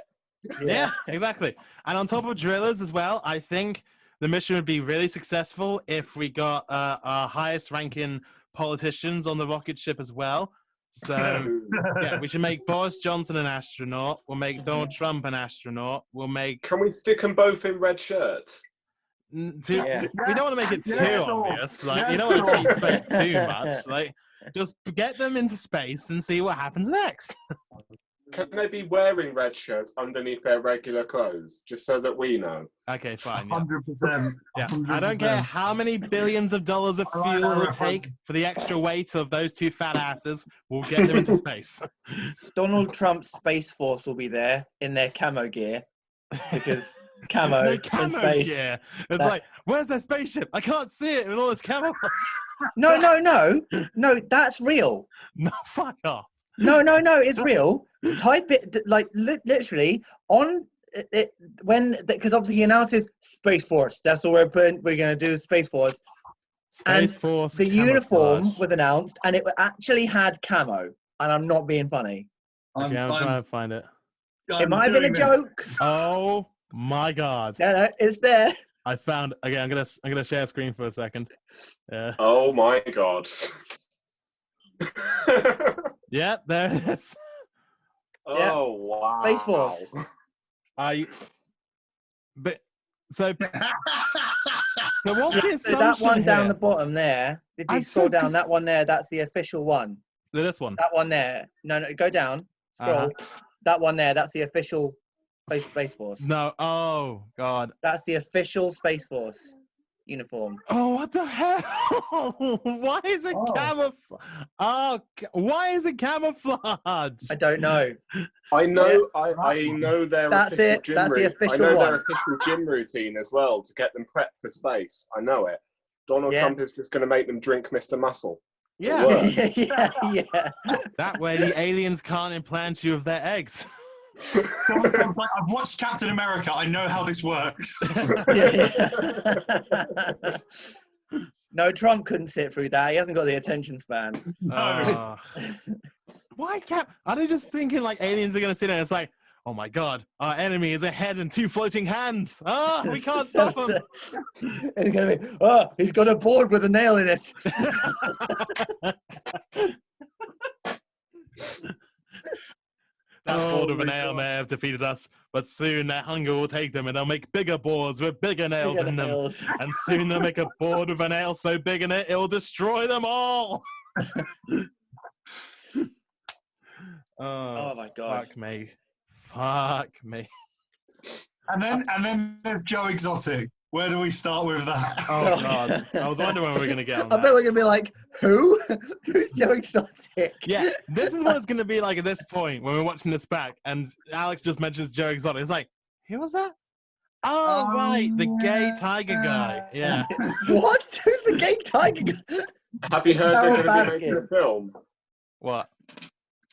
A: Yeah, exactly. And on top of drillers as well, I think the mission would be really successful if we got our highest ranking politicians on the rocket ship as well. So, yeah, we should make Boris Johnson an astronaut. We'll make Donald Trump an astronaut. We'll make...
C: Can we stick them both in red shirts?
A: We don't want to make it too
E: Yes,
A: obvious. Like,
E: yes,
A: you don't want to
E: Saul.
A: keep fake too much. Like, just get them into space and see what happens next.
C: Can they be wearing red shirts underneath their regular clothes, just so that we know?
A: Okay, fine. Yeah.
E: 100%.
A: Yeah. I don't care how many billions of dollars of fuel it will take for the extra weight of those two fat asses. We'll get them into space.
D: Donald Trump's Space Force will be there in their camo gear because camo,
A: No
D: in
A: camo
D: space.
A: gear. It's like, where's their spaceship? I can't see it with all this camo.
D: No, that's real.
A: No, fuck off.
D: No, it's real. Type it like literally on it when because obviously he announces Space Force. That's what we're going to do. Space Force. And
A: Space Force
D: the uniform
A: camouflage.
D: was announced, and it actually had camo. And I'm not being funny.
A: Okay, I'm trying to find it.
D: It might have been a joke.
A: Oh my god!
D: No, it's there.
A: I found. Okay, I'm gonna share screen for a second. Yeah.
C: Oh my god!
A: Yeah, there it is.
C: Oh wow!
D: Space Force.
A: But so what's the
D: So
A: assumption
D: that one down
A: here?
D: the bottom there. If you
A: I'm
D: scroll
A: so
D: down, that one there, that's the official one.
A: This one.
D: That one there. No, go down. Scroll. That one there, that's the official Space Force.
A: No. Oh god.
D: That's the official Space Force uniform.
A: Oh, what the hell? Why is it camouflage? Oh, why is it camouflage?
D: I don't know.
C: I know. I know their
D: That's
C: official
D: it.
C: gym
D: That's the
C: routine. I
D: official
C: know their
D: one.
C: official gym routine as well to get them prepped for space. I know it. Donald
D: Yeah.
C: Trump is just going to make them drink Mr. Muscle.
A: Yeah.
C: Work.
D: yeah.
A: That way the aliens can't implant you with their eggs.
E: Donald Trump's like, I've watched Captain America. I know how this works.
D: Yeah. No, Trump couldn't sit through that. He hasn't got the attention span.
A: Uh, why can't? Are they just thinking like aliens are gonna sit there and it's like, oh my god, our enemy is a head and two floating hands. Ah, we can't stop him.
D: It's gonna be. Oh, he's got a board with a nail in it.
A: That board of
E: Oh
A: a
E: my
A: nail
E: God.
A: may have defeated us, but soon their hunger will take them and they'll make bigger boards with bigger nails
D: Bigger
A: in them.
D: nails.
A: And soon they'll make a board with a nail so big in it, it'll destroy them all.
D: Oh my god.
A: Fuck me. Fuck me.
E: And then there's Joe Exotic. Where do we start with that?
A: Oh, God. I was wondering when we were going to get on
D: I
A: that.
D: bet we're gonna be like, who? Who's Joe Exotic?
A: Yeah, this is what it's going to be like at this point when we're watching this back. And Alex just mentions Joe Exotic. It's like, who was that? Oh, right. The gay tiger guy. Yeah.
D: What? Who's the gay tiger?
C: Have you heard they're
D: Carol
C: going to be making
D: Baskin.
C: a film?
A: What?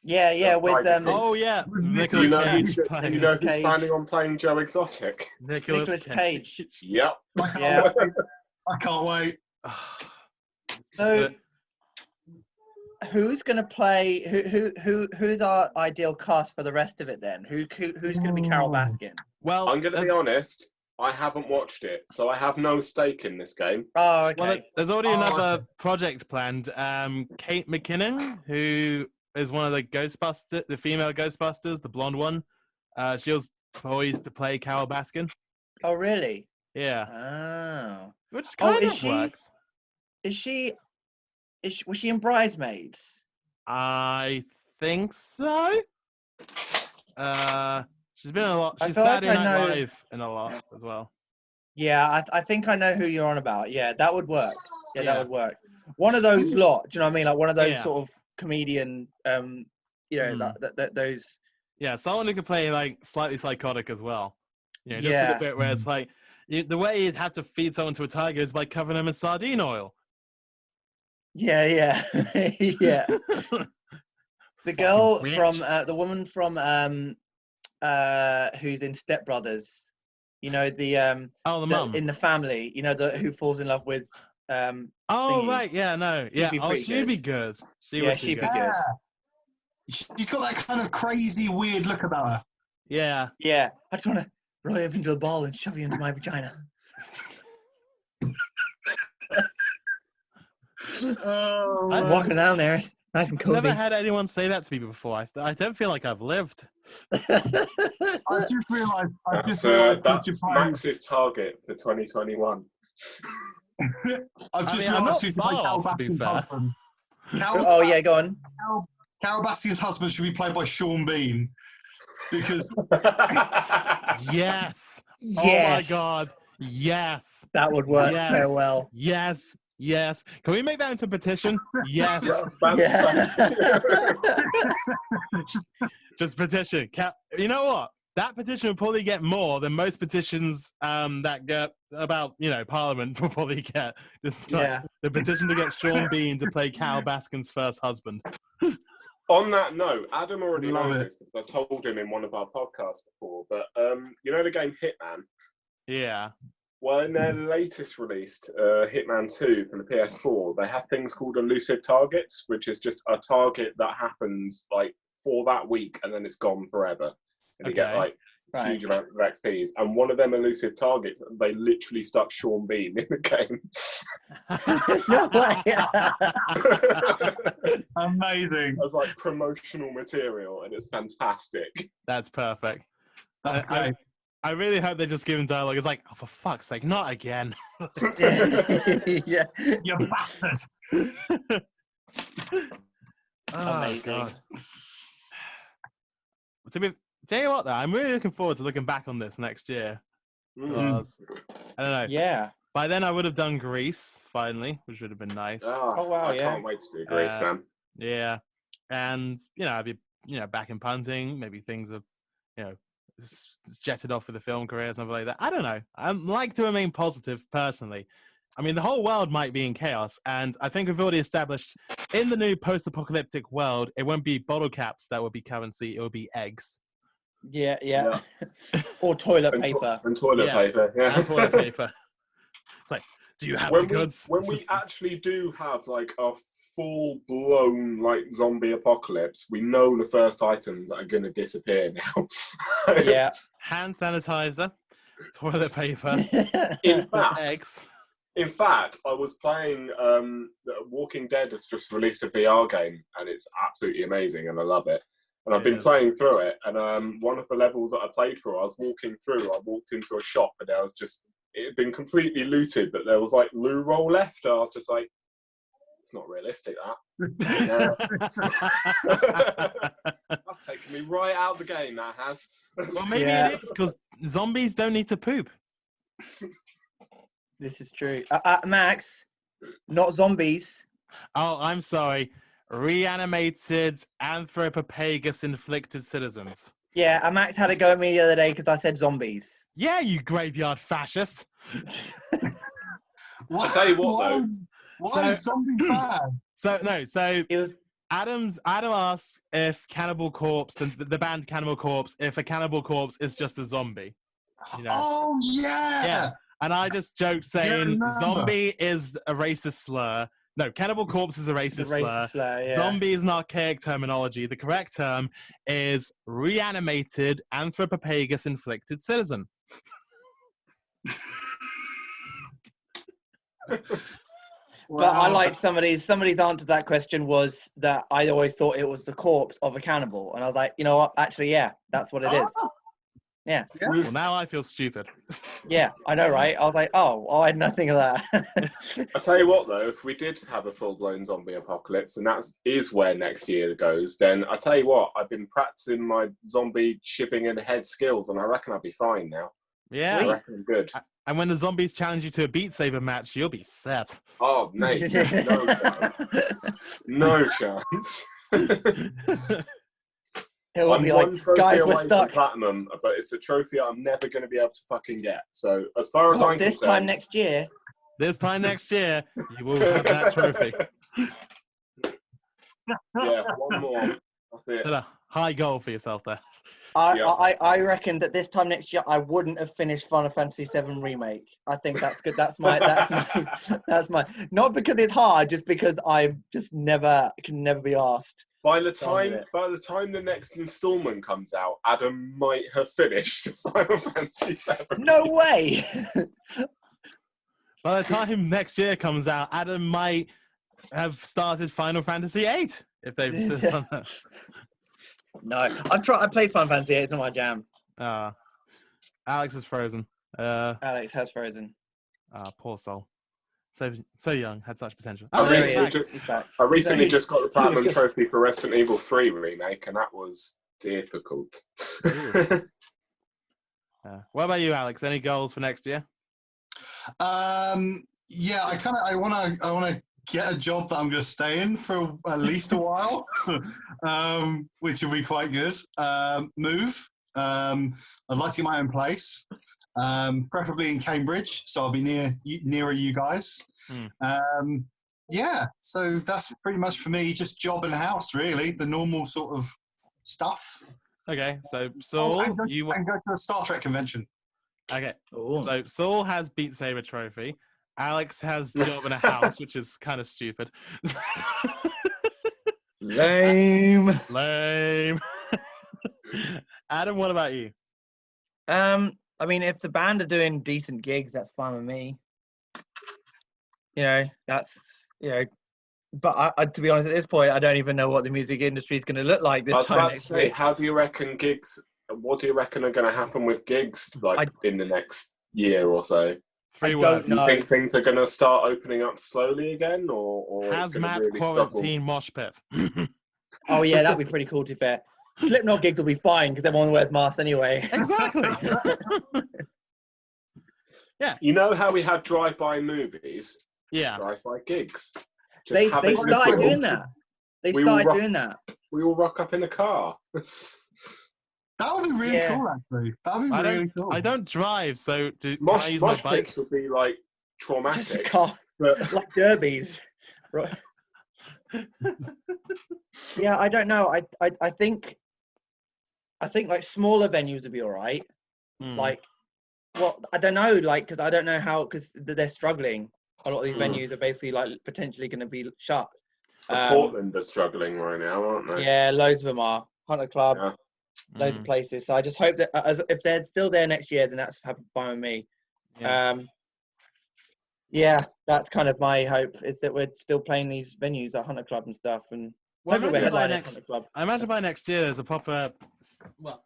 D: Yeah, with
C: Tiger King.
A: Oh, yeah.
E: With
C: Do you
A: Nicholas
C: know,
A: Cage
C: do
A: playing.
C: you know who's
D: Cage.
C: planning on playing Joe Exotic?
A: Nicholas
D: Cage.
C: Yep.
D: Yeah.
E: I can't wait.
D: So, who's gonna play? Who's our ideal cast for the rest of it then? Who's gonna be Carol Baskin?
A: Well,
C: I'm going to be honest. I haven't watched it, so I have no stake in this game.
D: Oh, okay.
A: well, there's already
E: Oh,
A: another
E: okay.
A: project planned. Kate McKinnon, who is one of the Ghostbusters, the female Ghostbusters, the blonde one. She was poised to play Carol Baskin.
D: Oh, really?
A: Yeah,
D: Oh.
A: which
D: Oh,
A: kind
D: is
A: of
D: she-
A: works.
D: Was she in Bridesmaids?
A: I think so. She's been in a lot.
D: I
A: She's
D: feel like
A: Saturday
D: I
A: Night
D: know-
A: Live in a lot as well.
D: Yeah, I think I know who you're on about. Yeah, that would work. Yeah,
A: Yeah.
D: that would work. One of those lot. Do you know what I mean? Like one of those
A: Yeah.
D: sort of comedian. Those.
A: Yeah, someone who could play like slightly psychotic as well. You know, just
D: Yeah.
A: for the bit where it's like the way you'd have to feed someone to a tiger is by covering them in sardine oil.
D: Yeah, yeah. The girl
A: Fucking
D: from
A: bitch.
D: the woman from who's in Step Brothers. You know the
A: Oh, the mum.
D: in the family. You know who falls in love with
A: Oh,
D: thingy.
A: right. Yeah, no. Yeah.
D: be
A: Oh,
D: pretty
A: she'd be
D: good.
A: good.
D: Yeah, she'd be good.
E: She's got that kind of crazy, weird look about her.
A: Yeah.
D: Yeah, I just want to roll you up into a ball and shove you into my vagina.
E: Oh,
A: I-
D: Walking down there, it's nice and
A: I've
D: cozy.
A: never had anyone say that to me before. I don't feel like I've lived.
E: I just realised.
C: That's Max's target for 2021.
E: I've just
A: I'm not
E: realised who's to play
A: far
E: Carol
A: off, to be
E: Baskin's
A: fair.
E: husband.
D: Oh yeah, go on.
E: Carol Baskin's husband should be played by Sean Bean because
A: Yes.
D: Yes.
A: Oh, my God. Yes.
D: That would work
A: Yes.
D: so well.
A: Yes. Yes. Can we make that into a petition? Yes.
C: Yeah, I was about to
D: Yeah.
A: Just petition. You know what? That petition will probably get more than most petitions that get about, Parliament will probably get. Just like
D: Yeah.
A: the petition to get Sean Bean to play Carol Baskin's first husband.
C: On that note, Adam already
E: Love
C: knows
E: it.
C: this because I told him in one of our podcasts before, but you know the game Hitman?
A: Yeah.
C: Well, in their latest released, Hitman 2 from the PS4, they have things called elusive targets, which is just a target that happens like for that week and then it's gone forever. And you get
A: Okay.
C: like
D: Right.
C: huge amount of XPs. And one of them elusive targets, they literally stuck Sean Bean in the game.
D: No way.
E: amazing.
C: As like promotional material, and it's fantastic.
A: That's perfect.
E: That's
A: I-
E: great.
A: I really hope they just give him dialogue. It's like, oh, for fuck's sake, not again.
D: Yeah.
E: You bastard.
A: Oh,
D: Amazing.
A: God. Tell you what, though, I'm really looking forward to looking back on this next year.
C: Mm.
A: 'Cause, I don't know.
D: Yeah.
A: By then, I would have done Grease finally, which would have been nice.
C: Oh,
D: wow,
C: I
D: yeah.
C: can't wait to do Grease, man.
A: Yeah, and I'd be back in punting. Maybe things have jetted off with a film career or something like that. I don't know. I like to remain positive personally. I mean, the whole world might be in chaos, and I think we've already established in the new post-apocalyptic world, it won't be bottle caps that will be currency; it will be eggs
D: Yeah. Or toilet
C: And
D: paper.
C: and toilet
A: Yes.
C: paper. Yeah.
A: and toilet paper. It's like, do you have
C: when
A: the goods?
C: we actually do have like a full-blown like zombie apocalypse, we know the first items that are going to disappear now.
D: Yeah.
A: Hand sanitizer, toilet paper,
C: In fact,
A: eggs.
C: I was playing Walking Dead has just released a VR game, and it's absolutely amazing, and I love it. And I've been playing through it, and one of the levels that I played through, I was walking through, I walked into a shop, and there was just, it had been completely looted, but there was like loo roll left, and I was just like, it's not realistic, that. That's taken me right out of the game, that has.
A: Well, maybe it is, because zombies don't need to poop.
D: This is true. Max, not zombies.
A: Oh, I'm sorry. Reanimated anthropopagus-inflicted citizens.
D: Yeah, Max had a go at me the other day because I said zombies.
A: Yeah, you graveyard fascist.
C: I'll tell you what, though.
E: Why is zombie bad?
A: So
D: It was
A: Adam asked if Cannibal Corpse, the band Cannibal Corpse, if a cannibal corpse is just a zombie. You know?
E: Oh, yeah.
A: Yeah. And I just joked saying zombie is a racist slur. No, Cannibal Corpse is a racist slur.
D: Yeah.
A: Zombie is an archaic terminology. The correct term is reanimated anthropopagus-inflicted citizen.
D: But I liked somebody's answer to that question was that I always thought it was the corpse of a cannibal. And I was like, you know what? Actually, yeah, that's what it is. Yeah.
A: Well, now I feel stupid.
D: Yeah, I know, right? I was like, oh, I had nothing of that.
C: I tell you what, though, if we did have a full-blown zombie apocalypse, and that is where next year goes, then I tell you what, I've been practicing my zombie shivving in the head skills, and I reckon I'll be fine now.
A: Yeah.
C: I reckon I'm good.
A: And when the zombies challenge you to a Beat Saber match, you'll be set.
C: Oh, mate, no chance. No chance.
D: It will
C: I'm
D: be
C: one
D: like,
C: trophy
D: guys, we're
C: away from
D: stuck.
C: platinum, but it's a trophy I'm never going to be able to fucking get. So, as far as I'm
D: This
C: concerned,
D: time next year.
A: This time next year, you will have that trophy.
C: Yeah, one more. That's it.
A: Set a high goal for yourself there.
D: I reckon that this time next year I wouldn't have finished Final Fantasy VII Remake. I think that's good. That's my not because it's hard, just because I just can never be asked.
C: By the time the next installment comes out, Adam might have finished Final Fantasy VII.
D: No way.
A: By the time next year comes out, Adam might have started Final Fantasy VIII if they've done that.
D: No, I played Final Fantasy VIII. It's not my jam.
A: Alex is frozen.
D: Alex has frozen.
A: Poor soul. So young, had such potential.
C: I
D: Oh,
C: recently just got the platinum trophy for Resident Evil 3 remake, and that was difficult.
A: What about you, Alex? Any goals for next year?
E: Yeah, I wanna get a job that I'm gonna stay in for at least a while, which will be quite good. Move. I'd like to get my own place, preferably in Cambridge, so I'll be nearer you guys. Yeah, so that's pretty much for me. Just job and house, really, the normal sort of stuff.
A: Okay, so Saul,
E: and go to a Star Trek convention.
A: Okay,
D: Ooh.
A: so Saul has Beat Saber trophy. Alex has job in a house, which is kind of stupid.
D: Lame.
A: Adam, what about you?
D: I mean, if the band are doing decent gigs, that's fine with me. That's But I, to be honest, at this point, I don't even know what the music industry is going to look like this time. I was about to say,
C: how do you reckon gigs? What do you reckon are going to happen with gigs, in the next year or so?
A: 3 words.
C: Do you think things are going to start opening up slowly again, or
A: Hazmat
C: really
A: quarantine mosh pit?
D: Oh yeah, that'd be pretty cool. To be fair, Slipknot gigs will be fine because everyone wears masks anyway.
A: Exactly. Yeah.
C: You know how we had drive-by movies?
A: Yeah.
C: Drive-by gigs.
D: They started doing that. Doing that.
C: We all rock up in a car.
E: That would be really cool, actually. That would be really cool.
A: I don't drive, so
C: mosh pits would be like traumatic. But...
D: like derbies. Right. Yeah, I don't know. I think like smaller venues would be all right. Like, well, I don't know, because I don't know how, because they're struggling. A lot of these venues are basically potentially going to be shut.
C: Portland are struggling right now, aren't they?
D: Yeah, loads of them are. Hunter Club, loads of places. So I just hope that if they're still there next year, then that's fine with me. Yeah. That's kind of my hope, is that we're still playing these venues at Hunter Club and stuff. And
A: Well,
D: Hopefully we
A: imagine by
D: headline it
A: next.
D: from the club.
A: I imagine by next year there's a proper. Well,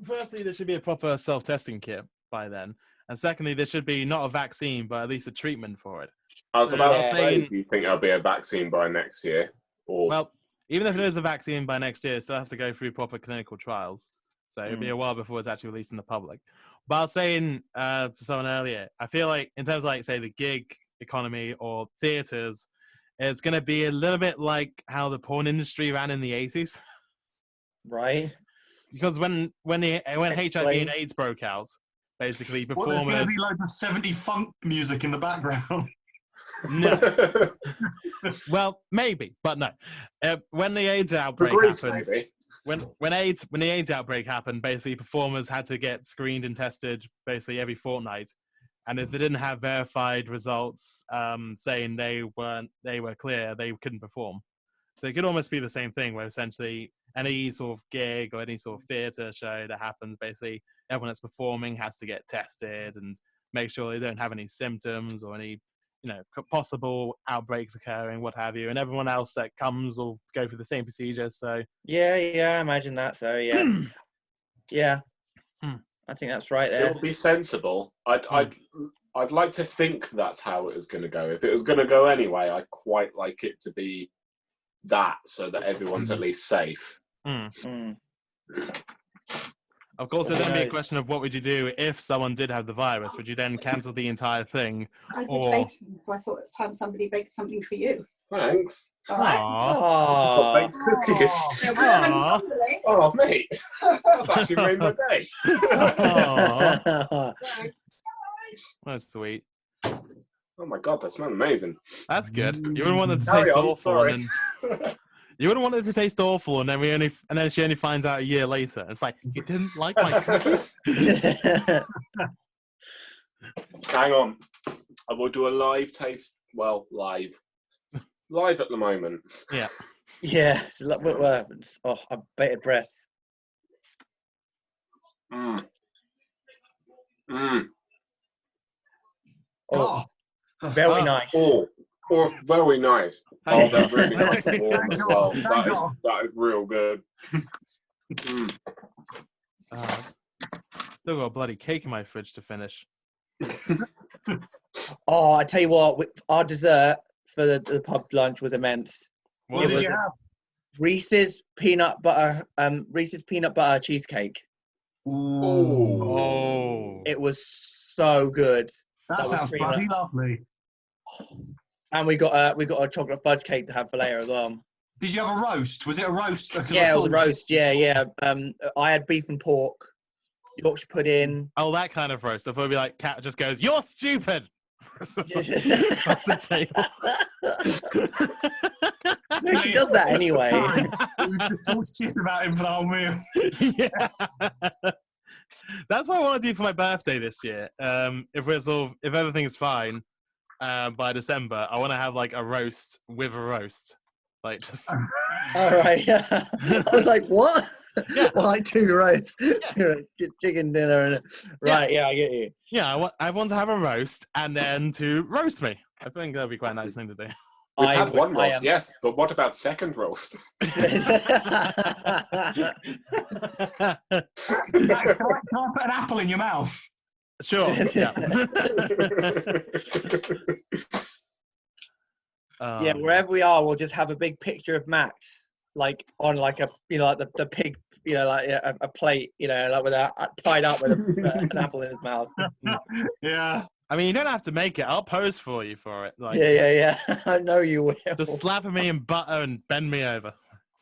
A: firstly, there should be a proper self-testing kit by then, and secondly, there should be not a vaccine, but at least a treatment for it.
C: I was
A: So
C: about
A: I'm
C: to say,
A: saying-
C: do you think there'll be a vaccine by next year? Or
A: Well, even if it is a vaccine by next year, it still has to go through proper clinical trials. So it'll be a while before it's actually released in the public. But I was saying to someone earlier, I feel like in terms of like, say, the gig economy or theaters, it's going to be a little bit like how the porn industry ran in the 80s.
D: Right.
A: Because when HIV
D: Explain.
A: and AIDS broke out, basically
E: Well, there's going to
A: performers...
E: be loads of 70 funk music in the background.
A: No. Well, maybe, but no. When the AIDS outbreak
C: Greece,
A: happened,
C: maybe.
A: when the AIDS outbreak happened, basically performers had to get screened and tested basically every fortnight, and if they didn't have verified results saying they were clear, they couldn't perform. So it could almost be the same thing, where essentially any sort of gig or any sort of theatre show that happens, basically everyone that's performing has to get tested and make sure they don't have any symptoms or any possible outbreaks occurring, what have you, and everyone else that comes will go through the same procedure. So
D: Yeah, I imagine that. So yeah, yeah, I think that's right
C: It
D: there.
C: would be sensible. I'd like to think that's how it was going to go. If it was going to go anyway, I'd quite like it to be that, so that everyone's at least safe.
A: Of course,
D: Who
A: there'd then be a
D: knows?
A: question of what would you do if someone did have the virus? Would you then cancel the entire thing?
F: I did
A: Or-
F: baking, so I thought it was time somebody baked something for you.
C: Thanks.
F: All right.
A: Aw.
C: Got baked cookies.
F: Yeah, well done,
A: Aw.
F: Kimberly.
C: Oh, mate. That's actually made my day.
A: Aw.
F: Thanks.
A: That's sweet.
C: Oh my god, that smells amazing.
A: That's good. You wouldn't want it to
C: Carry
A: taste
C: on,
A: awful,
C: sorry.
A: and then you wouldn't want it to taste awful, and then she only finds out a year later. It's like, you didn't like my cookies?
C: Hang on. I will do a live taste. Well, live. Live at the moment.
A: Yeah.
D: Yeah, it's a lot what happens. Oh, I bated breath.
C: Mm.
D: Oh,
E: Oh,
D: very
A: Oh.
D: nice.
C: Oh, very nice. Oh, they're really nice and warm
E: Thank
C: as
E: God,
C: well.
E: thank
C: That is real good.
A: Still got a bloody cake in my fridge to finish.
D: Oh, I tell you what, our dessert for the pub lunch was immense.
E: what did you have?
D: Reese's peanut butter cheesecake.
E: Ooh,
A: Oh.
D: It was so good.
E: that
D: was
E: sounds
D: prima.
E: bloody lovely.
D: And we got a chocolate fudge cake to have for later as well.
E: Did you have a roast? Was it a roast? 'Cause
D: Yeah,
E: I
D: it was a
E: thought-
D: roast. Yeah. I had beef and pork, Yorkshire pudding.
A: Oh, that kind of roast. I thought it'd be like, Kat just goes, "You're stupid!" Across the table.
D: No, she does that anyway.
E: It was just talk shit about him for the whole meal.
A: Yeah. That's what I want to do for my birthday this year. If everything's fine by December, I want to have like a roast with a roast, like just.
D: All right. Yeah. I was like, what?
A: Yeah.
D: Like 2 roasts, chicken dinner, and right. Yeah, I get you.
A: Yeah, I want to have a roast and then to roast me. I think that'd be quite a nice thing to do.
C: We've
D: I
C: had
D: would-
C: one
D: I
C: roast,
D: am-
C: yes, but what about second roast?
E: Can I put an apple in your mouth?
A: Sure. Yeah.
D: Yeah, wherever we are, we'll just have a big picture of Max, like on like a like the pig, like a plate, like with tied up with an apple in his mouth.
E: Yeah.
A: I mean, you don't have to make it. I'll pose for you for it. Like,
D: Yeah. I know you will.
A: just slap me in butter and bend me over.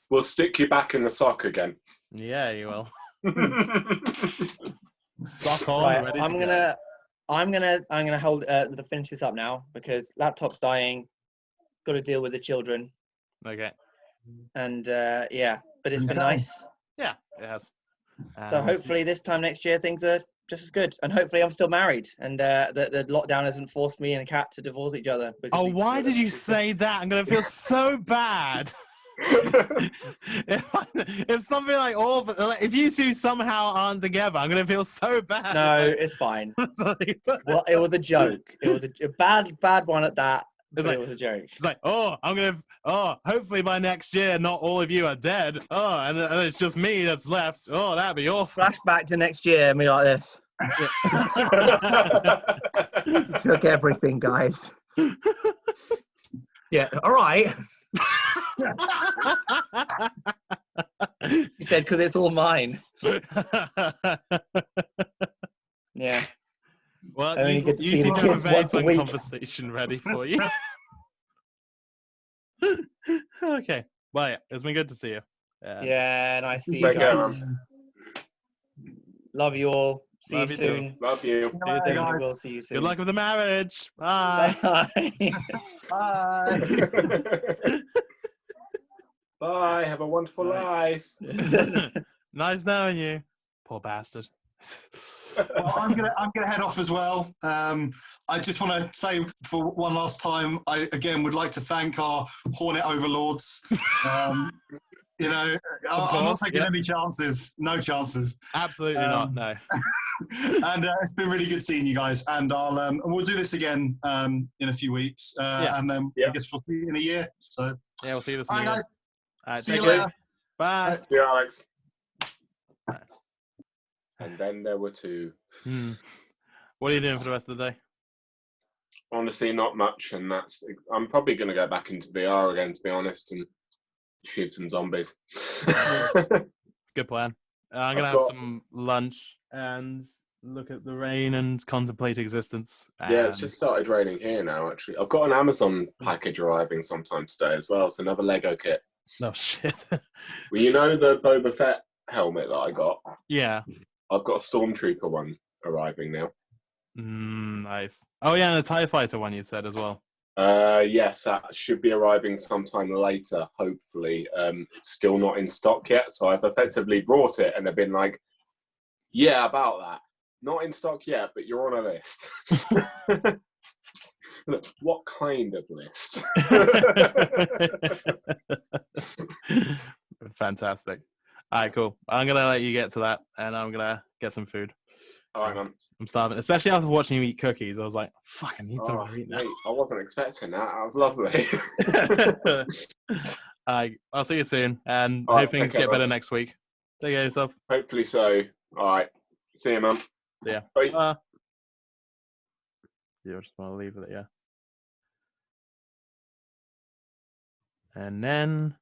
C: We'll stick you back in the sock again.
A: Yeah, you will. Sock on,
D: Right,
A: ready
D: I'm
A: to
D: gonna hold to finish this up now because laptop's dying. Got to deal with the children,
A: go. Okay.
D: and yeah, but it's been
E: Okay.
D: nice.
A: Yeah, it has.
D: So hopefully this time next year things are just as good, and hopefully I'm still married, and the lockdown hasn't forced me and Kat to divorce each other. because
A: Oh,
D: we-
A: why did you say that? I'm gonna feel so bad. if something like if you two somehow aren't together, I'm gonna feel so bad.
D: No, it's fine.
A: Sorry.
D: Well, it was a joke. It was a bad one at that. But
A: like,
D: it was a joke.
A: it's like, hopefully by next year, not all of you are dead. Oh, and it's just me that's left. Oh, that'd be awful.
D: Flashback to next year, and be like this. You took everything, guys. Yeah, all right. He said, because it's all mine. Yeah.
A: Well,
D: I only get to
A: you
D: see
A: seem
D: the
A: to have a
D: kids
A: very
D: once a
A: fun
D: week.
A: conversation ready for you. Okay. Well, yeah, it's been good to see you.
D: Yeah, and I see you
C: Take care,
D: guys.
C: man.
D: Love you all. See
A: Love
D: you
A: you too.
D: soon.
C: Love you.
A: See you soon.
D: Definitely will see you soon.
A: Good luck with the marriage. Bye.
D: Bye.
E: Bye.
C: Bye. Have a wonderful
D: Bye.
C: life.
A: Nice knowing you. Poor bastard.
E: Well, I'm gonna head off as well. I just want to say for one last time, I again would like to thank our Hornet overlords. You know, I'm not
A: course,
E: taking
A: yep.
E: any chances. No chances.
A: Absolutely not. No.
E: And it's been really good seeing you guys. And we'll do this again in a few weeks.
A: Yeah.
E: And then
C: Yeah.
E: I guess we'll see you in a year. So
A: Yeah, we'll see you this
E: all right,
A: year.
E: guys.
A: All right,
E: See
A: take
E: you
A: care.
E: later.
A: Bye.
C: See you, Alex. And then there were two.
A: What are you doing for the rest of the day?
C: Honestly, not much, and I'm probably going to go back into VR again, to be honest, and shoot some zombies.
A: Good plan. I'm going to have some lunch and look at the rain and contemplate existence.
C: Yeah, it's just started raining here now, actually. I've got an Amazon package arriving sometime today as well. It's another Lego kit.
A: Oh, shit.
C: Well, you know the Boba Fett helmet that I got?
A: Yeah.
C: I've got a Stormtrooper one arriving now.
A: Nice. Oh, yeah, and the TIE Fighter one you said as well.
C: Yes, that should be arriving sometime later, hopefully. It's still not in stock yet, so I've effectively brought it, and they've been like, yeah, about that. Not in stock yet, but you're on a list. Look, what kind of list?
A: Fantastic. All right, cool. I'm going to let you get to that, and I'm going to get some food.
C: All right, man.
A: I'm starving, especially after watching you eat cookies. I was like, fuck, I need something to eat now.
C: Mate, I wasn't expecting that. That was lovely.
A: I'll see you soon, and
C: All right,
A: hope things
C: take care,
A: get better
C: bud.
A: next week. Take care of yourself.
C: Hopefully so. All right. See you, man.
A: Yeah.
C: Bye.
A: You just want to leave it, yeah. And then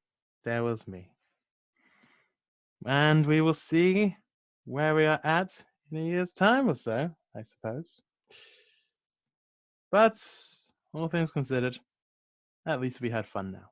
A: there was me. And we will see where we are at in a year's time or so, I suppose. But all things considered, at least we had fun now.